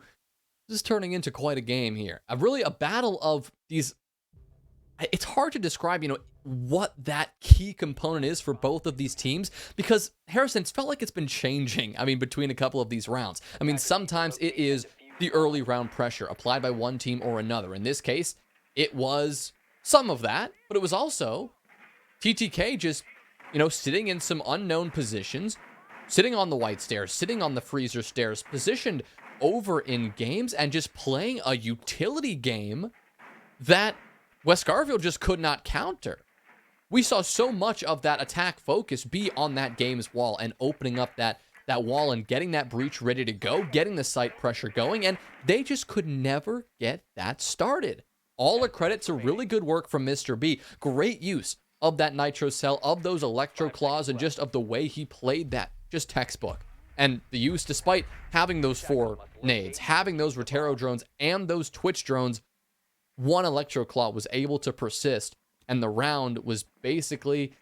quite a game here. A battle of these. It's hard to describe, what that key component is for both of these teams, because Harrison, it's felt like it's been changing, between a couple of these rounds. Sometimes it is the early round pressure applied by one team or another. In this case, it was some of that, but it was also TTK just sitting in some unknown positions, sitting on the White Stairs, sitting on the Freezer Stairs, positioned over in games, and just playing a utility game that West Garfield just could not counter. We saw so much of that attack focus be on that game's wall and opening up that wall and getting that breach ready to go, getting the site pressure going, and they just could never get that started. All the credit to really good work from Mr. B. Great use of that Nitro Cell, of those Electro Claws, and just of the way he played that. Just textbook. And the use, despite having those 4 nades, having those Rotero drones, and those Twitch drones, one Electro Claw was able to persist, and the round was basically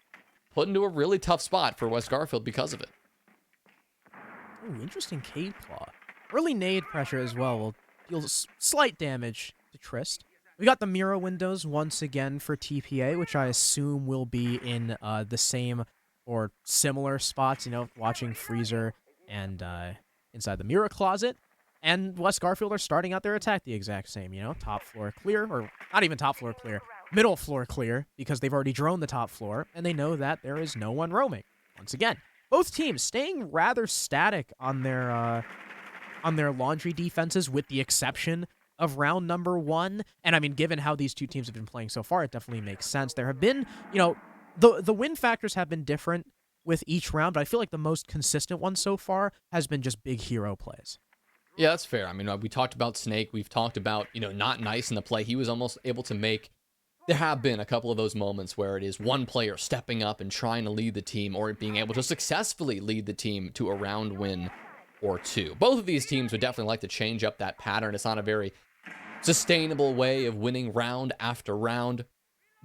put into a really tough spot for West Garfield because of it. Ooh, interesting Cade Claw. Early nade pressure as well will deal slight damage to Trist. We got the mirror windows once again for TPA, which I assume will be in the same or similar spots, watching Freezer and inside the mirror closet. And West Garfield are starting out their attack the exact same, top floor clear, or not even top floor clear, middle floor clear, because they've already droned the top floor, and they know that there is no one roaming. Once again, both teams staying rather static on their laundry defenses, with the exception of round number 1. And given how these two teams have been playing so far, it definitely makes sense. There have been, the win factors have been different with each round, but I feel like the most consistent one so far has been just big hero plays. Yeah, that's fair. We talked about Snake. We've talked about, not nice in the play he was almost able to make. There have been a couple of those moments where it is one player stepping up and trying to lead the team, or being able to successfully lead the team to a round win or 2. Both of these teams would definitely like to change up that pattern. It's not a very sustainable way of winning round after round.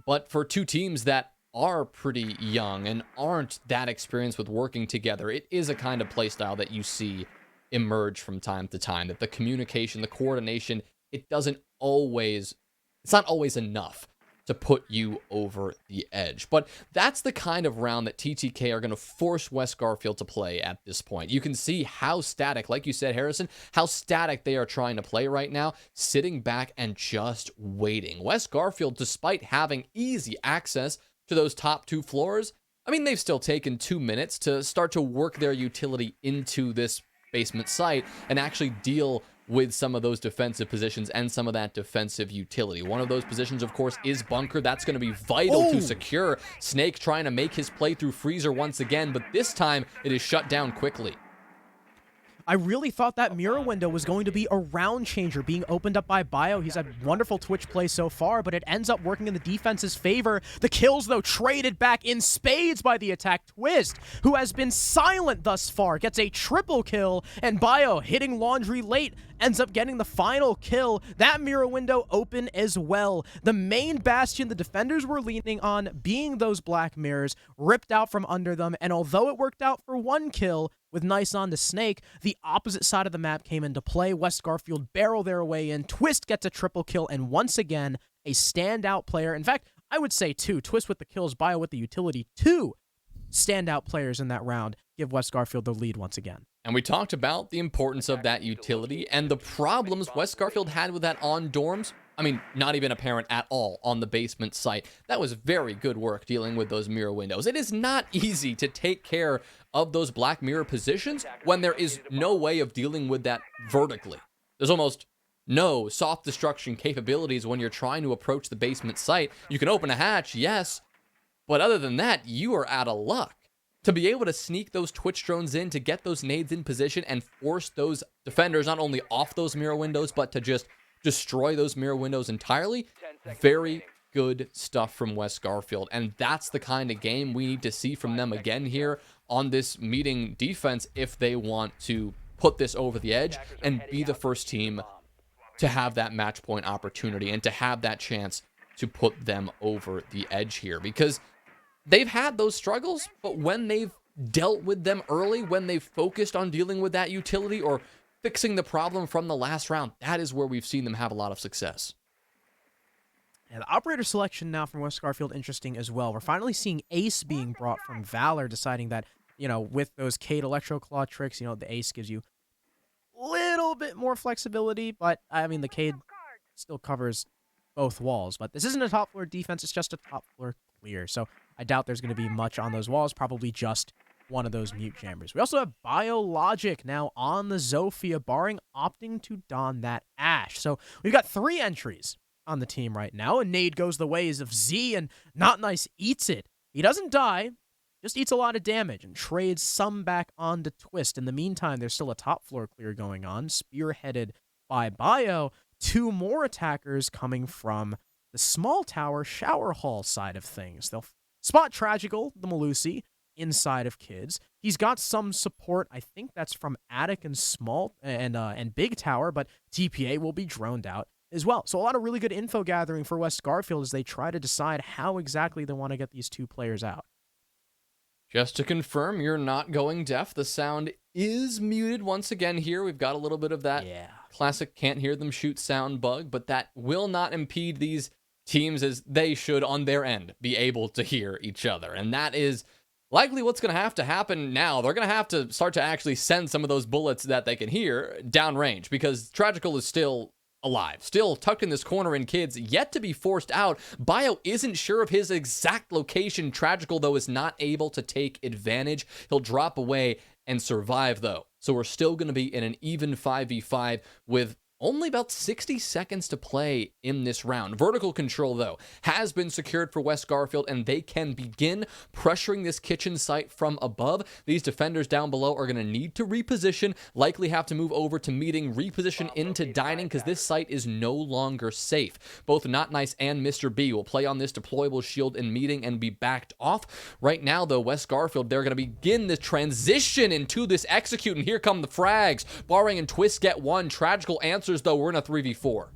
But for two teams that are pretty young and aren't that experienced with working together, it is a kind of play style that you see emerge from time to time, that the communication, the coordination, it's not always enough to put you over the edge. But that's the kind of round that TTK are going to force West Garfield to play at this point. You can see how static, like you said, Harrison, how static they are trying to play right now, sitting back and just waiting. West Garfield, despite having easy access to those top 2 floors, they've still taken 2 minutes to start to work their utility into this basement site and actually deal with some of those defensive positions and some of that defensive utility. One of those positions, of course, is bunker. That's going to be vital to secure. Snake trying to make his play through Freezer once again, but this time it is shut down quickly. I really thought that mirror window was going to be a round changer being opened up by Bio. He's had wonderful Twitch play so far, but it ends up working in the defense's favor. The kills, though, traded back in spades by the attack. Twist, who has been silent thus far, gets a triple kill, and Bio hitting laundry late ends up getting the final kill. That mirror window open as well. The main bastion the defenders were leaning on being those black mirrors ripped out from under them, and although it worked out for one kill with nice on to Snake, the opposite side of the map came into play. West Garfield barrel their way in. Twist gets a triple kill, and once again, a standout player. In fact, I would say two. Twist with the kills, Bio with the utility. Two standout players in that round give West Garfield the lead once again. And we talked about the importance of that utility and the problems West Garfield had with that on dorms. I mean, not even apparent at all on the basement site. That was very good work dealing with those mirror windows. It is not easy to take care of those black mirror positions when there is no way of dealing with that vertically. There's almost no soft destruction capabilities when you're trying to approach the basement site. You can open a hatch, yes, but other than that, you are out of luck. To be able to sneak those Twitch drones in, to get those nades in position and force those defenders not only off those mirror windows, but to just destroy those mirror windows entirely, very good stuff from West Garfield. And that's the kind of game we need to see from them again here on this meeting defense if they want to put this over the edge and be the first team to have that match point opportunity and to have that chance to put them over the edge here. Because they've had those struggles, but when they've dealt with them early, when they've focused on dealing with that utility or fixing the problem from the last round, that is where we've seen them have a lot of success. And the operator selection now from West Garfield, interesting as well. We're finally seeing Ace being brought from Valor, deciding that, with those Cade Electro Claw tricks, the Ace gives you a little bit more flexibility, but, I mean, the Cade still covers both walls. But this isn't a top floor defense, it's just a top floor clear. So I doubt there's going to be much on those walls, probably just one of those mute jammers. We also have Biologic now on the Zofia, barring opting to don that Ash. So we've got 3 entries on the team right now, and Nade goes the ways of Z, and Not Nice eats it. He doesn't die, just eats a lot of damage and trades some back onto Twist. In the meantime, there's still a top floor clear going on, spearheaded by Bio. 2 more attackers coming from the small tower shower hall side of things. They'll spot Tragical, the Malusi, inside of Kids. He's got some support. I think that's from Attic and Small and Big Tower, but TPA will be droned out as well. So a lot of really good info gathering for West Garfield as they try to decide how exactly they want to get these 2 players out. Just to confirm, you're not going deaf. The sound is muted once again here. We've got a little bit of that classic can't hear them shoot sound bug, but that will not impede these teams as they should on their end be able to hear each other. And that is likely what's going to happen now. They're going to have to start to actually send some of those bullets that they can hear downrange, because Tragical is still alive, still tucked in this corner in Kids, yet to be forced out. Bio isn't sure of his exact location. Tragical, though, is not able to take advantage. He'll drop away and survive, though. So we're still going to be in an even 5v5 with only about 60 seconds to play in this round. Vertical control, though, has been secured for West Garfield, and they can begin pressuring this kitchen site from above. These defenders down below are going to need to reposition, likely have to move over to meeting, reposition into dining, because this site is no longer safe. Both Not Nice and Mr. B will play on this deployable shield in meeting and be backed off. Right now, though, West Garfield, they're going to begin the transition into this execute, and here come the frags. Barring and Twist get one. Tragical answers, though. We're in a 3v4.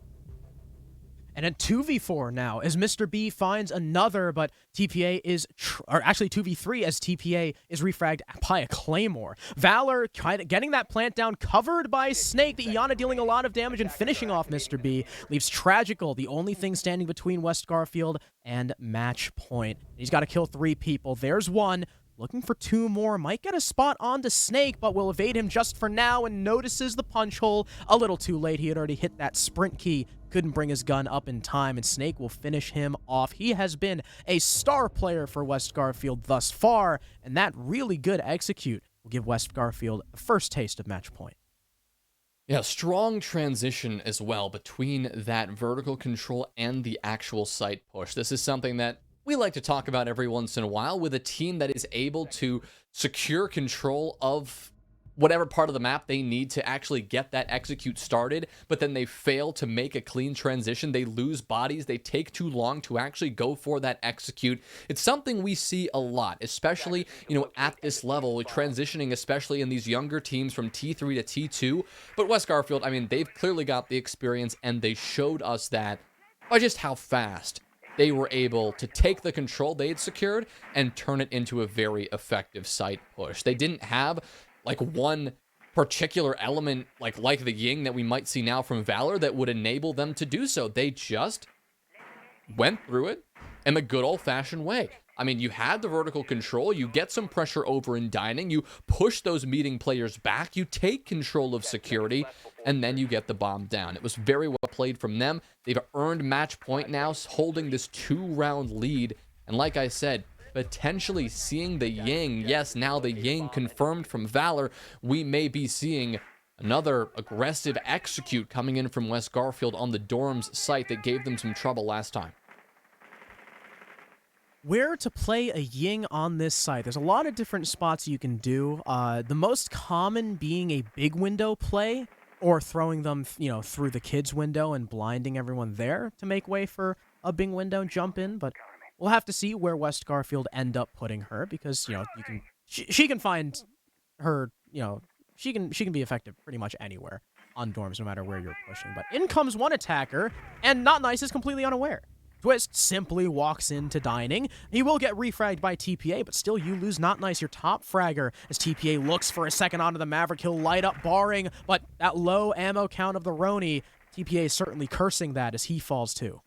And a 2v4 now as Mr. B finds another, but TPA is, or actually 2v3 as TPA is refragged by a Claymore. Valor kind of getting that plant down, covered by Snake. The Iana dealing a lot of damage and finishing off Mr. B. Leaves Tragical, the only thing standing between West Garfield and match point. He's got to kill 3 people. There's one. Looking for 2 more, might get a spot onto Snake, but will evade him just for now and notices the punch hole. A little too late, he had already hit that sprint key, couldn't bring his gun up in time, and Snake will finish him off. He has been a star player for West Garfield thus far, and that really good execute will give West Garfield the first taste of match point. Yeah, strong transition as well between that vertical control and the actual site push. This is something that we like to talk about every once in a while with a team that is able to secure control of whatever part of the map they need to actually get that execute started, but then they fail to make a clean transition. They lose bodies. They take too long to actually go for that execute. It's something we see a lot, especially, at this level, with transitioning, especially in these younger teams from T3 to T2. But West Garfield, they've clearly got the experience, and they showed us that by just how fast they were able to take the control they had secured and turn it into a very effective site push. They didn't have one particular element like the Ying that we might see now from Valor that would enable them to do so. They just went through it in the good old-fashioned way. You had the vertical control, you get some pressure over in dining, you push those meeting players back, you take control of security, and then you get the bomb down. It was very well played from them. They've earned match point now, holding this 2-round lead, and like I said, potentially seeing the Ying. Yes, now the Ying confirmed from Valor. We may be seeing another aggressive execute coming in from West Garfield on the Dorms site that gave them some trouble last time. Where to play a Ying on this site? There's a lot of different spots you can do. The most common being a big window play, or throwing them, through the kids window and blinding everyone there to make way for a big window jump in. But we'll have to see where West Garfield end up putting her, because she can find her. She can be effective pretty much anywhere on Dorms, no matter where you're pushing. But in comes one attacker, and Not Nice is completely unaware. Twist simply walks into dining. He will get refragged by TPA, but still you lose Not Nice, your top fragger, as TPA looks for a second onto the Maverick. He'll light up Barring, but that low ammo count of the Roni, TPA is certainly cursing that as he falls too.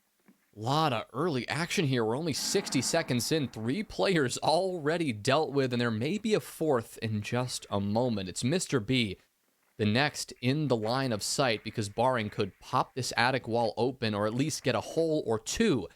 A lot of early action here. We're only 60 seconds in. 3 players already dealt with, and there may be a 4th in just a moment. It's Mr. B, the next in the line of sight, because Barring could pop this attic wall open or at least get a hole or 2.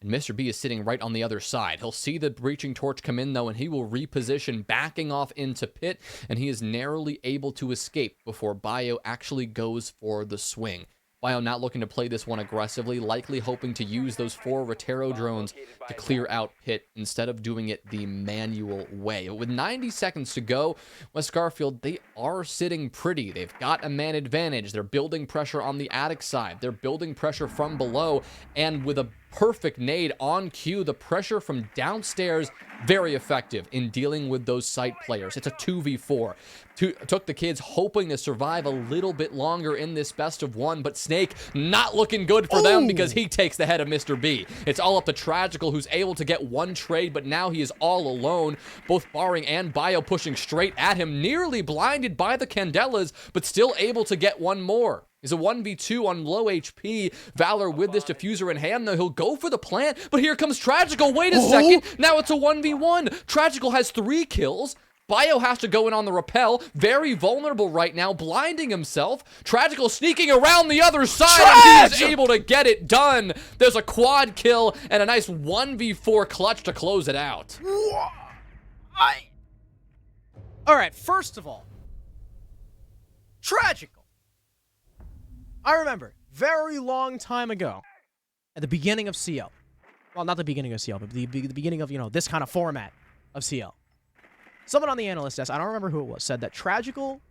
And Mr. B is sitting right on the other side. He'll see the breaching torch come in, though, and he will reposition, backing off into pit, and he is narrowly able to escape before Bio actually goes for the swing. Bio not looking to play this one aggressively, likely hoping to use those 4 Rotero drones to clear out pit instead of doing it the manual way. With 90 seconds to go, West Garfield, they are sitting pretty. They've got a man advantage. They're building pressure on the attic side. They're building pressure from below, and with a perfect nade on cue, the pressure from downstairs, very effective in dealing with those site players. It's a 2v4. TookTheKids hoping to survive a little bit longer in this best of 1, but Snake not looking good for them because he takes the head of Mr. B. It's all up to Tragical, who's able to get 1 trade, but now he is all alone. Both Barring and Bio pushing straight at him, nearly blinded by the Candelas, but still able to get 1 more. Is a 1v2 on low HP. Valor with this diffuser in hand, though. He'll go for the plant, but here comes Tragical. Wait a second. Now it's a 1v1. Tragical has 3 kills. Bio has to go in on the rappel. Very vulnerable right now, blinding himself. Tragical sneaking around the other side, and he is able to get it done. There's a quad kill and a nice 1v4 clutch to close it out. All right, first of all, Tragical. I remember, very long time ago, at the beginning of CL. Well, not the beginning of CL, but the beginning of, this kind of format of CL. Someone on the analyst desk, I don't remember who it was, said that Tragical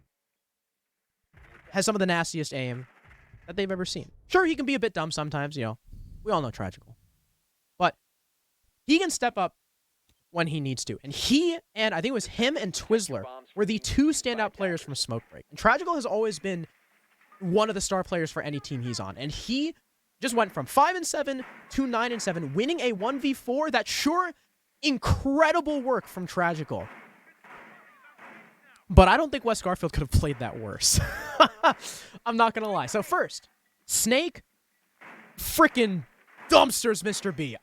has some of the nastiest aim that they've ever seen. Sure, he can be a bit dumb sometimes, we all know Tragical. But he can step up when he needs to. And I think it was him and Twizzler, were the 2 standout players from Smoke Break. And Tragical has always been one of the star players for any team he's on. And he just went from 5-7 to 9-7, winning a 1v4. That's sure incredible work from Tragical. But I don't think West Garfield could have played that worse. I'm not going to lie. So first, Snake freaking dumpsters Mr. B.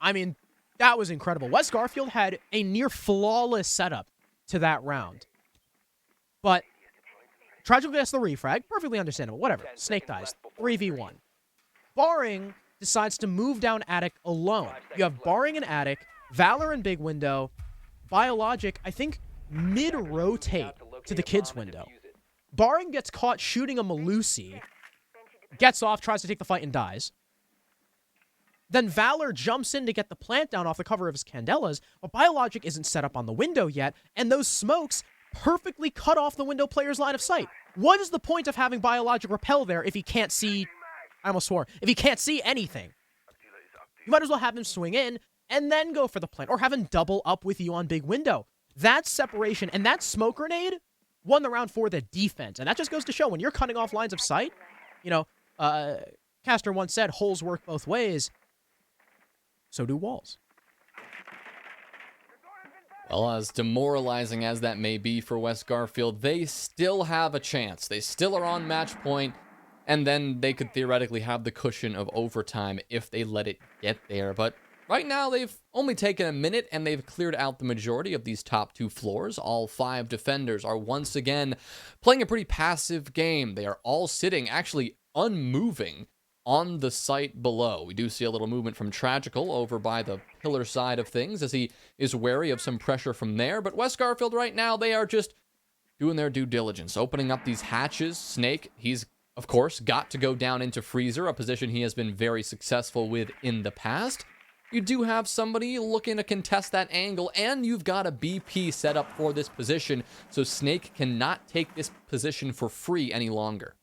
That was incredible. West Garfield had a near flawless setup to that round. But Tragical gets the refrag. Perfectly understandable. Whatever. Snake dies. 3v1. Barring decides to move down attic alone. You have Barring and attic, Valor and big window, Biologic, I think, mid-rotate to the kids window. Barring gets caught shooting a Malusi, gets off, tries to take the fight, and dies. Then Valor jumps in to get the plant down off the cover of his Candelas, but Biologic isn't set up on the window yet, and those smokes perfectly cut off the window player's line of sight. What is the point of having biologic repel there if he can't see, I almost swore, if he can't see anything? You might as well have him swing in and then go for the plant, or have him double up with you on big window. That separation and that smoke grenade won the round for the defense. And that just goes to show when you're cutting off lines of sight, you know, Caster once said, holes work both ways. So do walls. Well, as demoralizing as that may be for West Garfield, they still have a chance. They still are on match point, and then they could theoretically have the cushion of overtime if they let it get there. But right now, they've only taken a minute, and they've cleared out the majority of these top 2 floors. All 5 defenders are once again playing a pretty passive game. They are all sitting, actually unmoving, on the site below. We do see a little movement from Tragical over by the pillar side of things as he is wary of some pressure from there. But West Garfield right now, they are just doing their due diligence, opening up these hatches. Snake, he's, of course, got to go down into Freezer, a position he has been very successful with in the past. You do have somebody looking to contest that angle, and you've got a BP set up for this position, so Snake cannot take this position for free any longer.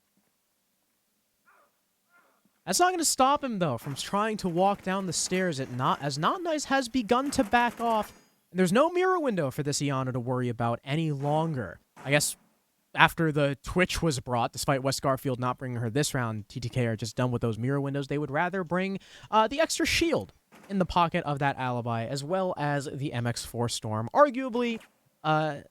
That's not going to stop him, though, from trying to walk down the stairs as Not Nice has begun to back off. And there's no mirror window for this Iana to worry about any longer. I guess after the Twitch was brought, despite West Garfield not bringing her this round, TTK are just done with those mirror windows. They would rather bring the extra shield in the pocket of that alibi, as well as the MX4 Storm. Arguably, I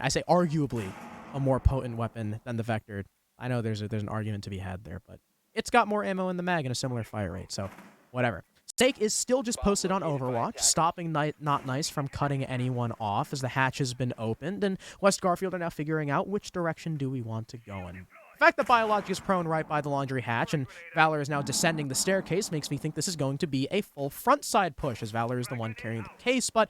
say arguably, a more potent weapon than the Vector. I know there's an argument to be had there, but it's got more ammo in the mag and a similar fire rate, so whatever. Snake is still just posted on Overwatch, stopping Not Nice from cutting anyone off as the hatch has been opened, and West Garfield are now figuring out which direction do we want to go in. The fact that Biologic is prone right by the laundry hatch and Valor is now descending the staircase makes me think this is going to be a full front side push, as Valor is the one carrying the case, but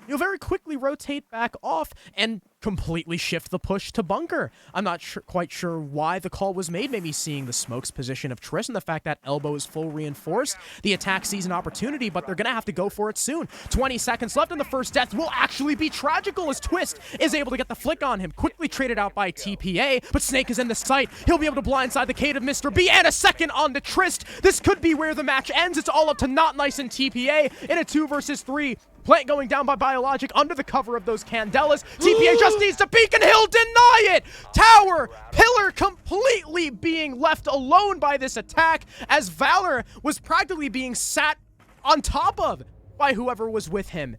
you'll very quickly rotate back off and completely shift the push to bunker. I'm not quite sure why the call was made, maybe seeing the smokes position of Triss and the fact that elbow is full reinforced. The attack sees an opportunity, but they're going to have to go for it soon. 20 seconds left, and the first death will actually be Tragical as Twist is able to get the flick on him. Quickly traded out by TPA, but Snake is in the sight. He'll be able to blindside the Kate of Mr. B, and a second on the Trist. This could be where the match ends. It's all up to Not Nice and TPA in a 2 versus 3. Plant going down by Biologic under the cover of those Candelas. TPA just needs to peek and he'll deny it! Tower, Pillar completely being left alone by this attack as Valor was practically being sat on top of by whoever was with him.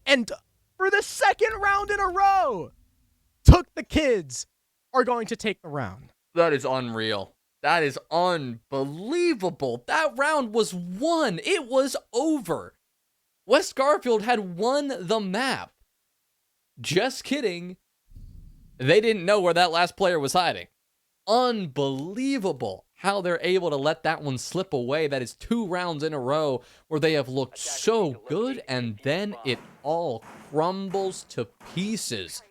And for the second round in a row, TookTheKids are going to take the round. That is unreal. That is unbelievable. That round was won. It was over. West Garfield had won the map. Just kidding. They didn't know where that last player was hiding. Unbelievable how they're able to let that one slip away. That is 2 rounds in a row where they have looked so good, and then it all crumbles to pieces.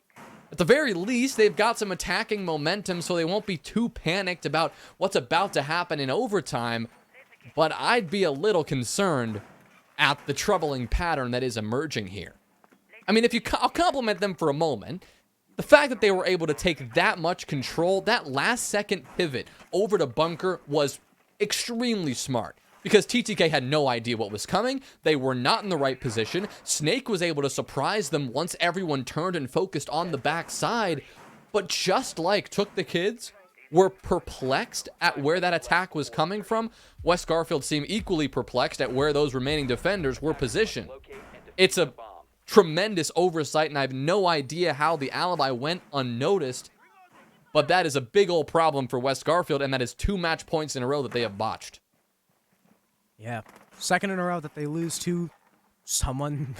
At the very least, they've got some attacking momentum, so they won't be too panicked about what's about to happen in overtime. But I'd be a little concerned at the troubling pattern that is emerging here. I mean, I'll compliment them for a moment. The fact that they were able to take that much control, that last second pivot over to bunker was extremely smart because TTK had no idea what was coming. They were not in the right position. Snake was able to surprise them once everyone turned and focused on the backside. But just like TookTheKids were perplexed at where that attack was coming from, West Garfield seemed equally perplexed at where those remaining defenders were positioned. It's a tremendous oversight, and I have no idea how the alibi went unnoticed, but that is a big old problem for West Garfield, and that is 2 match points in a row that they have botched. Yeah, second in a row that they lose to someone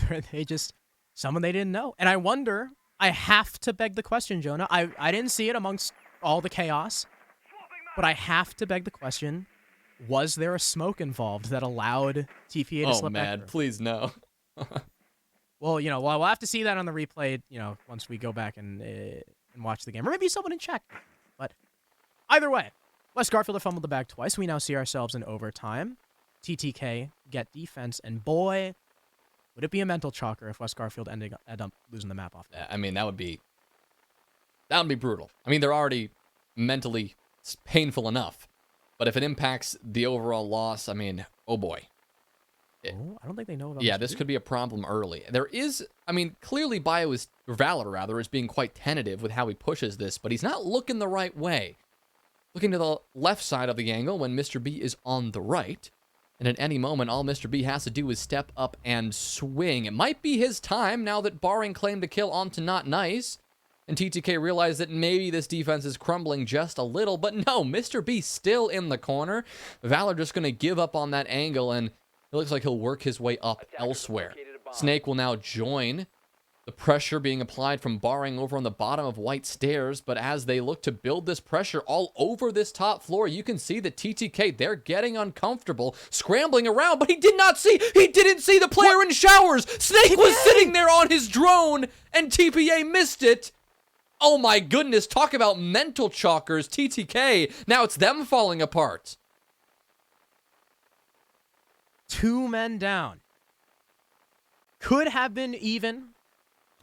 someone they didn't know. And I wonder, I have to beg the question, Jonah. I didn't see it amongst all the chaos, but I have to beg the question, was there a smoke involved that allowed TPA to slip back? Oh man, please no. Well, we'll have to see that on the replay, once we go back and watch the game. Or maybe someone in check. But either way, West Garfield have fumbled the bag twice. We now see ourselves in overtime. TTK get defense, and boy, Would it be a mental chalker if West Garfield ended up losing the map off? I mean, that would be brutal. I mean, they're already mentally painful enough, but if it impacts the overall loss, I mean, oh boy. Oh, I don't think they know about Yeah, Mr. this B. could be a problem early. There is, I mean, clearly Valor rather, is being quite tentative with how he pushes this, but he's not looking the right way. Looking to the left side of the angle when Mr. B is on the right. And at any moment, all Mr. B has to do is step up and swing. It might be his time now that Barring claimed to kill onto Not Nice. And TTK realized that maybe this defense is crumbling just a little. But no, Mr. B still in the corner. Valor just going to give up on that angle, and it looks like he'll work his way up elsewhere. Snake will now join. The pressure being applied from Barring over on the bottom of White Stairs, but as they look to build this pressure all over this top floor, you can see that TTK, they're getting uncomfortable, scrambling around, but he didn't see the player in showers! Snake was sitting there on his drone, and TPA missed it! Oh my goodness, talk about mental chalkers, TTK, now it's them falling apart. 2 men down. Could have been even.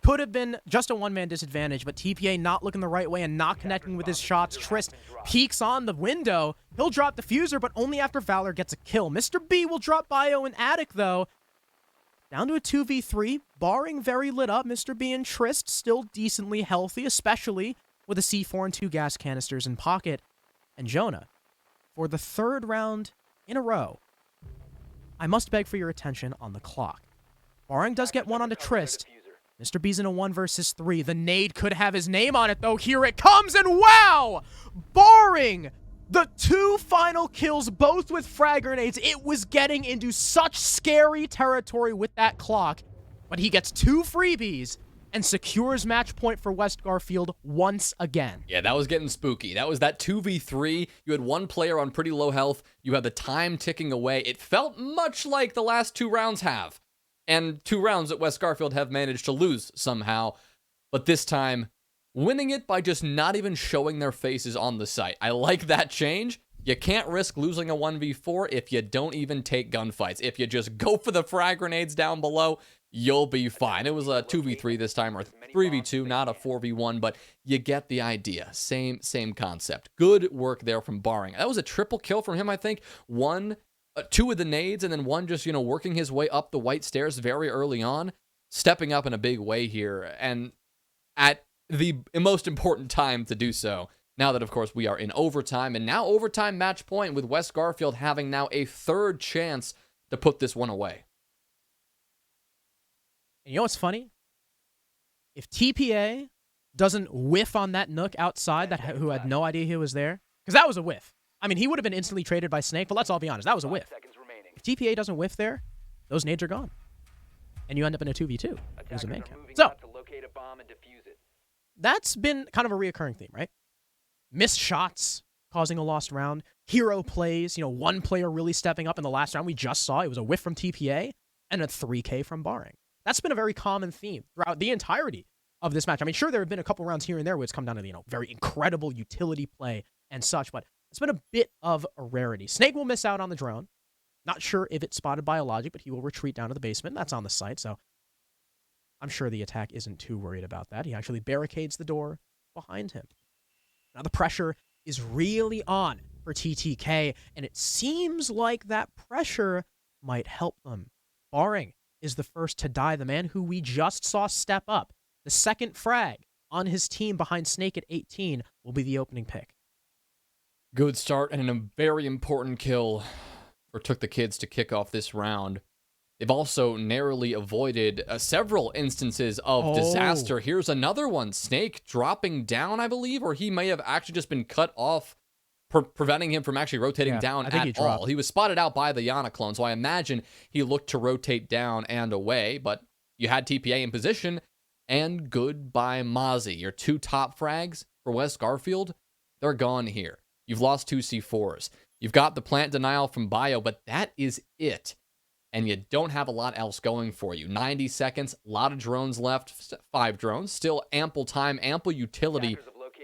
Could have been just a 1-man disadvantage, but TPA not looking the right way and not connecting with his shots. Trist peeks on the window. He'll drop Diffuser, but only after Valor gets a kill. Mr. B will drop Bio and Attic, though. Down to a 2v3. Barring very lit up. Mr. B and Trist still decently healthy, especially with a C4 and 2 gas canisters in pocket. And Jonah, for the 3rd round in a row, I must beg for your attention on the clock. Barring does get one onto Trist. Mr. B's in a 1 versus 3. The nade could have his name on it, though. Here it comes, and wow! Barring the 2 final kills, both with frag grenades, it was getting into such scary territory with that clock. But he gets 2 freebies and secures match point for West Garfield once again. Yeah, that was getting spooky. That was that 2v3. You had one player on pretty low health. You had the time ticking away. It felt much like the last 2 rounds have. And 2 rounds that West Garfield have managed to lose somehow. But this time, winning it by just not even showing their faces on the site. I like that change. You can't risk losing a 1v4 if you don't even take gunfights. If you just go for the frag grenades down below, you'll be fine. It was a 2v3 this time, or 3v2, not a 4v1, but you get the idea. Same concept. Good work there from Barring. That was a triple kill from him, I think. 2 with the nades, and then 1 just, working his way up the White Stairs very early on, stepping up in a big way here, and at the most important time to do so. Now that, of course, we are in overtime, and now overtime match point with West Garfield having now a 3rd chance to put this one away. And you know what's funny? If TPA doesn't whiff on that Nook outside who had no idea he was there, because that was a whiff. I mean, he would have been instantly traded by Snake, but let's all be honest, that was a whiff. If TPA doesn't whiff there, those nades are gone. And you end up in a 2v2. There's a main count. So, that's been kind of a reoccurring theme, right? Missed shots causing a lost round. Hero plays, 1 player really stepping up in the last round we just saw. It was a whiff from TPA and a 3K from Barring. That's been a very common theme throughout the entirety of this match. I mean, sure, there have been a couple rounds here and there where it's come down to, very incredible utility play and such, but it's been a bit of a rarity. Snake will miss out on the drone. Not sure if it's spotted by a logic, but he will retreat down to the basement. That's on the site, so I'm sure the attack isn't too worried about that. He actually barricades the door behind him. Now the pressure is really on for TTK, and it seems like that pressure might help them. Barring is the first to die, the man who we just saw step up. The 2nd frag on his team behind Snake at 18 will be the opening pick. Good start and a very important kill for TookTheKids to kick off this round. They've also narrowly avoided several instances of disaster. Here's another one. Snake dropping down, I believe, or he may have actually just been cut off, preventing him from actually rotating down at all. He was spotted out by the Yana clone, so I imagine he looked to rotate down and away, but you had TPA in position, and goodbye Mozzie. Your 2 top frags for West Garfield, they're gone here. You've lost 2 C4s. You've got the plant denial from Bio, but that is it. And you don't have a lot else going for you. 90 seconds, a lot of drones left, 5 drones, still ample time, ample utility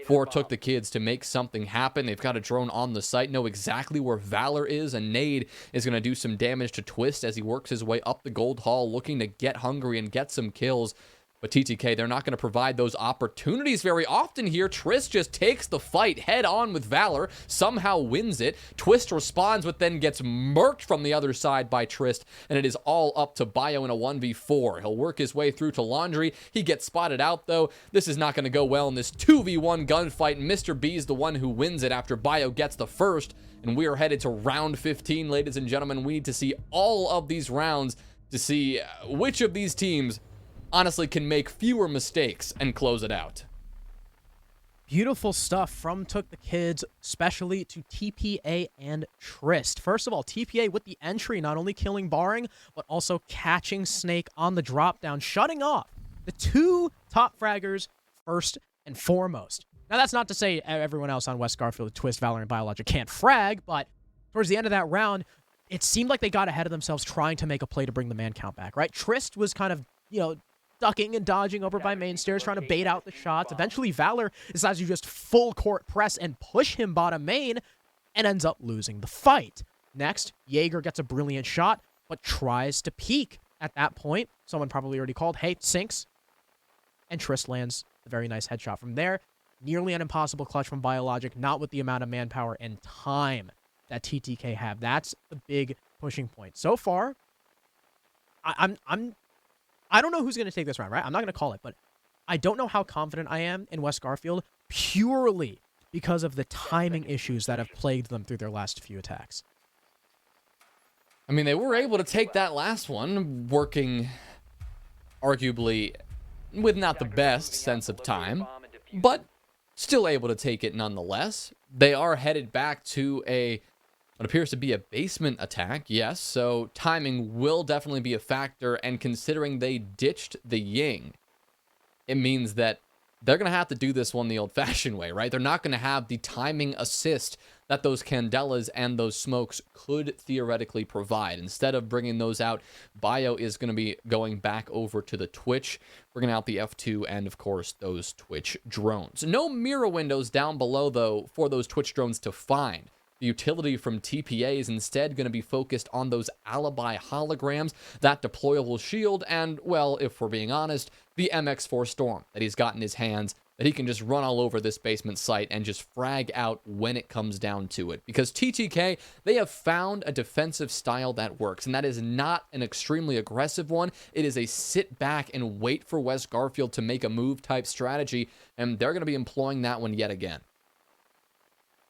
for TookTheKids to make something happen. They've got a drone on the site, know exactly where Valor is, and Nade is going to do some damage to Twist as he works his way up the gold hall, looking to get hungry and get some kills. But TTK, they're not going to provide those opportunities very often here. Trist just takes the fight head on with Valor, somehow wins it. Twist responds, but then gets murked from the other side by Trist, and it is all up to Bio in a 1v4. He'll work his way through to Laundry. He gets spotted out, though. This is not going to go well in this 2v1 gunfight. Mr. B is the one who wins it after Bio gets the first, and we are headed to round 15, ladies and gentlemen. We need to see all of these rounds to see which of these teams honestly can make fewer mistakes and close it out. Beautiful stuff from TookTheKids, especially to TPA and Trist. First of all, TPA with the entry, not only killing Barring, but also catching Snake on the drop down, shutting off the two top fraggers first and foremost. Now, that's not to say everyone else on West Garfield, Twist, Valor, and Biologic can't frag, but towards the end of that round, it seemed like they got ahead of themselves trying to make a play to bring the man count back, right? Trist was kind of, ducking and dodging over by main stairs, trying to bait out the shots. Eventually, Valor decides to just full court press and push him bottom main and ends up losing the fight. Next, Jaeger gets a brilliant shot, but tries to peek. At that point, someone probably already called, hey, sinks. And Trist lands a very nice headshot from there. Nearly an impossible clutch from Biologic, not with the amount of manpower and time that TTK have. That's the big pushing point. So far, I don't know who's going to take this round, right? I'm not going to call it, but I don't know how confident I am in West Garfield purely because of the timing issues that have plagued them through their last few attacks. I mean, they were able to take that last one, working arguably with not the best sense of time, but still able to take it nonetheless. They are headed back to what appears to be a basement attack, yes, so timing will definitely be a factor, and considering they ditched the Ying, it means that they're going to have to do this one the old-fashioned way, right? They're not going to have the timing assist that those Candelas and those smokes could theoretically provide. Instead of bringing those out, Bio is going to be going back over to the Twitch, bringing out the F2 and, of course, those Twitch drones. No mirror windows down below, though, for those Twitch drones to find. The utility from TPA is instead going to be focused on those alibi holograms, that deployable shield, and, well, if we're being honest, the MX4 Storm that he's got in his hands that he can just run all over this basement site and just frag out when it comes down to it. Because TTK, they have found a defensive style that works, and that is not an extremely aggressive one. It is a sit back and wait for West Garfield to make a move type strategy, and they're going to be employing that one yet again.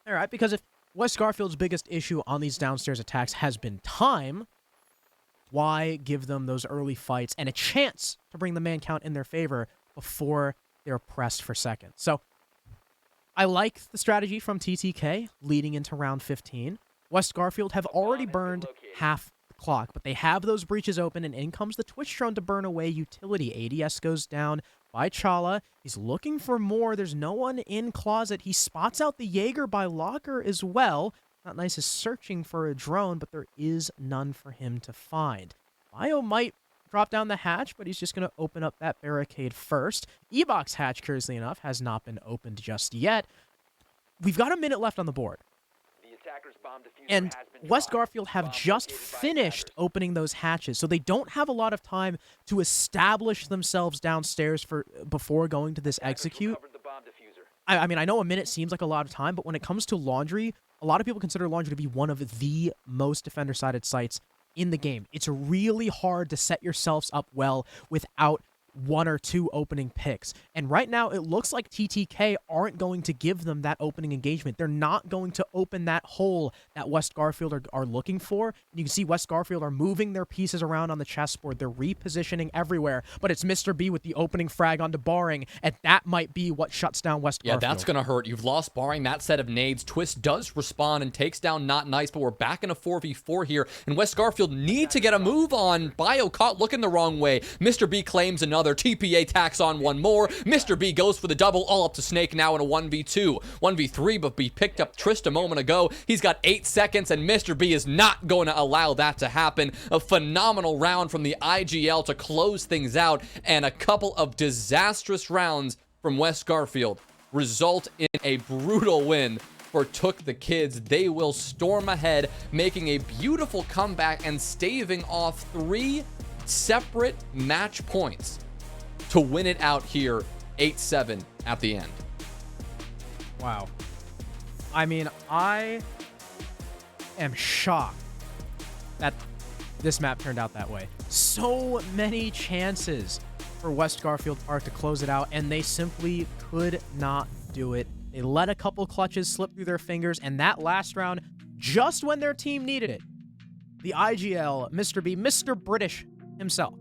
All right, because if West Garfield's biggest issue on these downstairs attacks has been time, why give them those early fights and a chance to bring the man count in their favor before they're pressed for seconds? So I like the strategy from TTK leading into round 15. West Garfield have already burned half the clock, but they have those breaches open, and in comes the Twitch drone to burn away utility. ADS goes down by Chala. He's looking for more. There's no one in closet. He spots out the Jaeger by locker as well. Not Nice is searching for a drone, but there is none for him to find. Bio might drop down the hatch, but he's just going to open up that barricade first. E-Box hatch, curiously enough, has not been opened just yet. We've got a minute left on the board. And West Garfield have just finished opening those hatches, so they don't have a lot of time to establish themselves downstairs before going to this execute. I mean, I know a minute seems like a lot of time, but when it comes to Laundry, a lot of people consider Laundry to be one of the most defender-sided sites in the game. It's really hard to set yourselves up well without one or two opening picks. And right now, it looks like TTK aren't going to give them that opening engagement. They're not going to open that hole that West Garfield are looking for. And you can see West Garfield are moving their pieces around on the chessboard. They're repositioning everywhere. But it's Mr. B with the opening frag onto Barring, and that might be what shuts down West Garfield. Yeah, that's going to hurt. You've lost Barring, that set of nades. Twist does respond and takes down Not Nice, but we're back in a 4v4 here. And West Garfield need to get a move on. Bio caught looking the wrong way. Mr. B claims another. TPA tacks on one more. Mr. B goes for the double, all up to Snake now in a 1v2. 1v3, but B picked up Trist a moment ago. He's got 8 seconds, and Mr. B is not going to allow that to happen. A phenomenal round from the IGL to close things out, and a couple of disastrous rounds from West Garfield result in a brutal win for TookTheKids. They will storm ahead, making a beautiful comeback and staving off 3 separate match points to win it out here 8-7 at the end. Wow. I mean, I am shocked that this map turned out that way. So many chances for West Garfield Park to close it out, and they simply could not do it. They let a couple clutches slip through their fingers, and that last round, just when their team needed it, the IGL, Mr. B, Mr. British himself,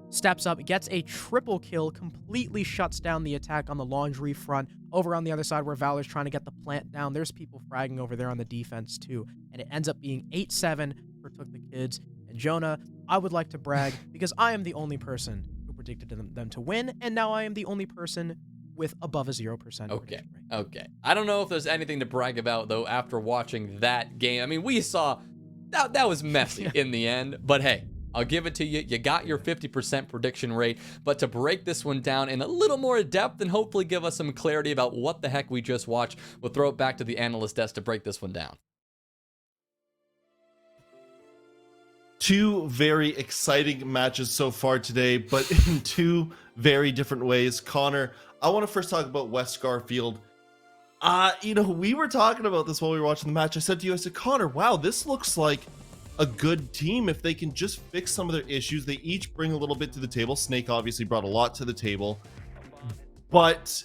steps up, gets a triple kill, completely shuts down the attack on the laundry front. Over on the other side where Valor's trying to get the plant down, there's people fragging over there on the defense too, and it ends up being 8-7 for TookTheKids. And Jonah, I would like to brag because I am the only person who predicted them to win, and now I am the only person with above a 0% prediction rate. Okay. I don't know if there's anything to brag about, though, after watching that game. I mean, we saw that was messy in the end, but hey, I'll give it to you. You got your 50% prediction rate, but to break this one down in a little more depth and hopefully give us some clarity about what the heck we just watched, we'll throw it back to the analyst desk to break this one down. Two very exciting matches so far today, but in two very different ways. Connor, I want to first talk about West Garfield. We were talking about this while we were watching the match. I said to you, I said, Connor, wow, this looks like a good team if they can just fix some of their issues. They each bring a little bit to the table. Snake obviously brought a lot to the table, but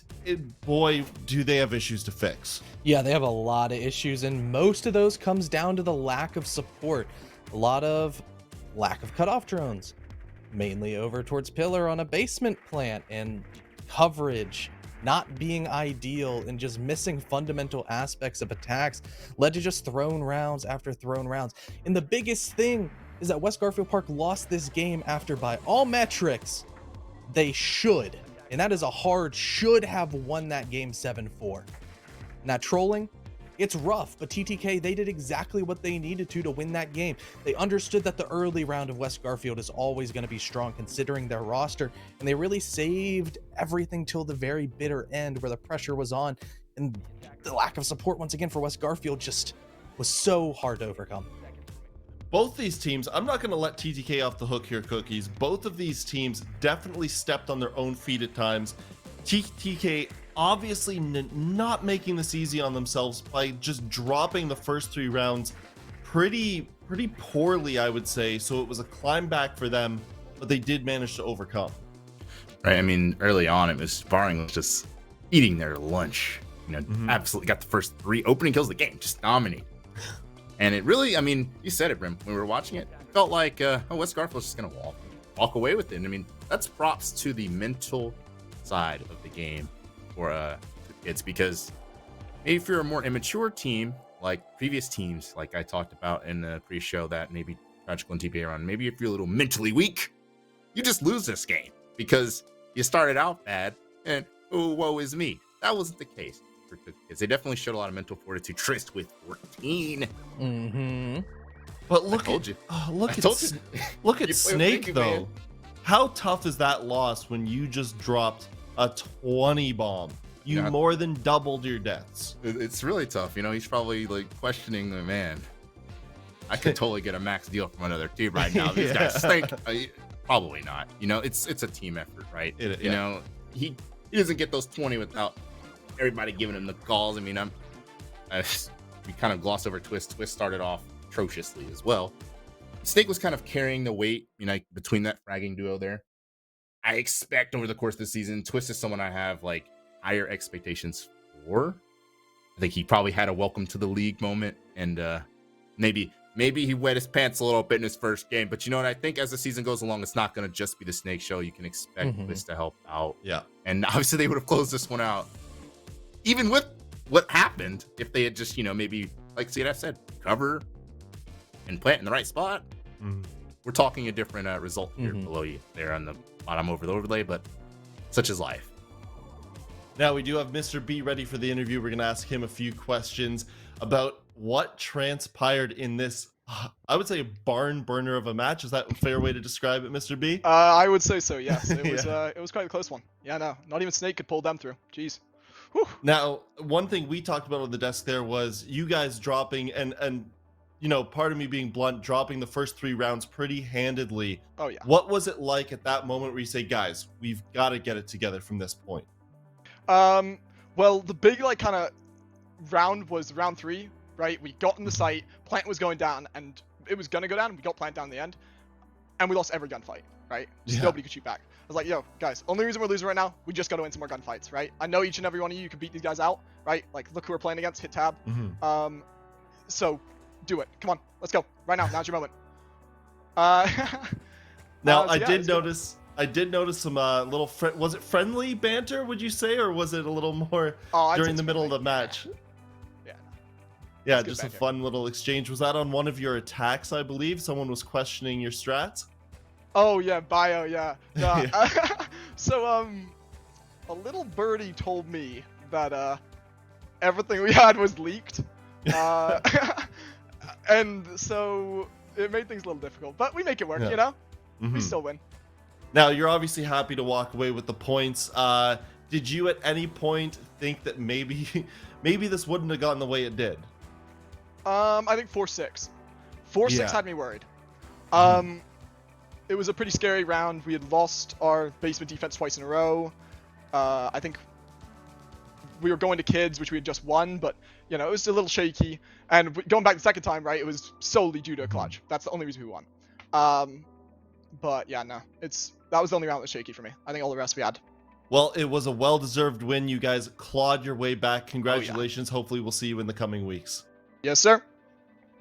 boy, do they have issues to fix. Yeah, they have a lot of issues, and most of those comes down to the lack of support. A lot of lack of cutoff drones, mainly over towards Pillar on a basement plant, and coverage not being ideal and just missing fundamental aspects of attacks led to just thrown rounds after thrown rounds. And the biggest thing is that West Garfield Park lost this game after, by all metrics, they should, and that is a hard should have won that game 7-4. And that trolling, it's rough, but TTK, they did exactly what they needed to win that game. They understood that the early round of West Garfield is always going to be strong considering their roster, and they really saved everything till the very bitter end where the pressure was on, and the lack of support once again for West Garfield just was so hard to overcome. Both these teams, I'm not going to let TTK off the hook here, Cookies. Both of these teams definitely stepped on their own feet at times. TTK obviously not making this easy on themselves by just dropping the first 3 rounds pretty poorly, I would say. So it was a climb back for them, but they did manage to overcome. Right. I mean, early on, it was Sparring was just eating their lunch. Absolutely got the first 3 opening kills of the game, just dominating. And it really, I mean, you said it, Brim, when we were watching it, it felt like West Garfield's just gonna walk away with it. And I mean, that's props to the mental side of the game for kids, because maybe if you're a more immature team like previous teams, like I talked about in the pre-show that maybe Tragical and TPA run, maybe if you're a little mentally weak, you just lose this game because you started out bad and oh, woe is me. That wasn't the case for kids. They definitely showed a lot of mental fortitude. Trist with 14. Mm-hmm. But look at You Snake play, though. man. How tough is that loss when you just dropped a 20 bomb? You Yeah. more than doubled your deaths. It's really tough. He's probably like questioning, man, I could totally get a max deal from another team right now. These guys stink. Probably not. It's a team effort, right? He doesn't get those 20 without everybody giving him the calls. I mean, we kind of gloss over Twist. Twist started off atrociously as well. Snake was kind of carrying the weight, between that fragging duo there. I expect over the course of the season, Twist is someone I have like higher expectations for. I think he probably had a welcome to the league moment, and maybe he wet his pants a little bit in his first game. But you know what? I think as the season goes along, it's not going to just be the Snake show. You can expect Twist to help out. Yeah. And obviously they would have closed this one out, even with what happened, if they had just, maybe, like CNF said, cover and plant in the right spot. We're talking a different result here below you there on the bottom over the overlay, but such is life. Now we do have Mr. B ready for the interview. We're going to ask him a few questions about what transpired in this, I would say, a barn burner of a match. Is that a fair way to describe it, Mr. B? I would say so, yes. It was quite a close one. Yeah, no, not even Snake could pull them through. Jeez. Whew. Now, one thing we talked about on the desk there was you guys dropping and you know, part of me being blunt, dropping the first 3 rounds pretty handedly. Oh yeah. What was it like at that moment where you say, guys, we've got to get it together from this point? Well, the big like kind of round was round 3, right? We got in the site, plant was going down, and it was gonna go down. We got plant down in the end, and we lost every gunfight, right? Just Yeah. nobody could shoot back. I was like, yo, guys, only reason we're losing right now, we just got to win some more gunfights, right? I know each and every one of you can beat these guys out, right? Like, look who we're playing against, hit tab. So do it. Come on, let's go right now. Now's your moment. Now, so I yeah, did it's good. notice some little was it friendly banter, would you say, or was it a little more Oh, I'd say during it's the middle of the friendly. match? Yeah. Yeah, It's good just a banter. fun little exchange. Was that on one of your attacks, I believe? Someone was questioning your strats? Oh yeah, bio, yeah. Nah, Yeah. so a little birdie told me that everything we had was leaked. And so it made things a little difficult, but we make it work, Yeah. you know? We Mhm. still win. Now, you're obviously happy to walk away with the points. Did you at any point think that maybe maybe this wouldn't have gone the way it did? I think 4-6. 4-6 Yeah. had me worried. Mhm. It was a pretty scary round. We had lost our basement defense twice in a row. I think we were going to kids, which we had just won, but you know, it was a little shaky. And going back the second time, right, it was solely due to a clutch. That's the only reason we won. But yeah, no, that was the only round that was shaky for me. I think all the rest we had. Well, it was a well-deserved win. You guys clawed your way back. Congratulations. Hopefully, we'll see you in the coming weeks. Yes, sir.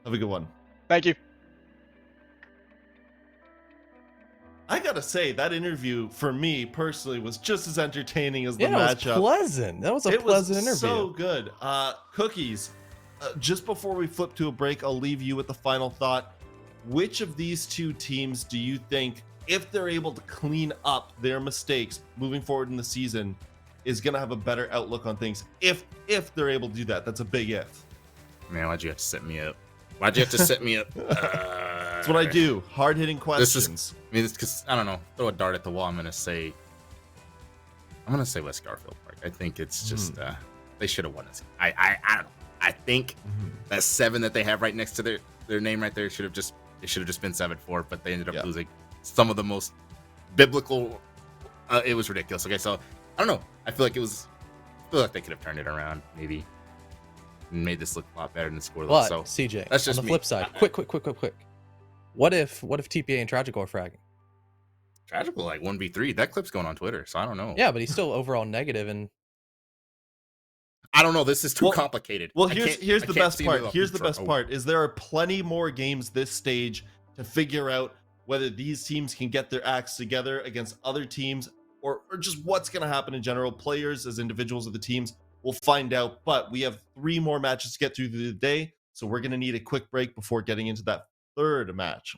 Have a good one. Thank you. I gotta say, that interview for me personally was just as entertaining as the Yeah, it was matchup. pleasant. That was a It pleasant was interview. so good. Cookies, just before we flip to a break, I'll leave you with the final thought. Which of these two teams do you think, if they're able to clean up their mistakes moving forward in the season, is going to have a better outlook on things? If they're able to do that, that's a big if. Man, why'd you have to set me up? Why'd you have to set me up? That's what I do. Hard-hitting questions. I mean, it's because I don't know. Throw a dart at the wall. I'm gonna say West Garfield Park. I think it's just they should have won this. I don't know. I think that 7 that they have right next to their name right there should have just been 7-4, but they ended up losing some of the most biblical. It was ridiculous. Okay, so I don't know. I feel like they could have turned it around, maybe, and made this look a lot better than the score. But So CJ, that's just on the me. flip side, quick. What if TPA and Tragical are fragging? Tragical, like 1v3. That clip's going on Twitter, so I don't know. Yeah, but he's still overall negative, and I don't know. This is too complicated. Well, I here's can't the best see part. without Here's the Detroit. best part is there are plenty more games this stage to figure out whether these teams can get their acts together against other teams or just what's going to happen in general. Players as individuals of the teams will find out, but we have 3 more matches to get through the day, so we're going to need a quick break before getting into that third match.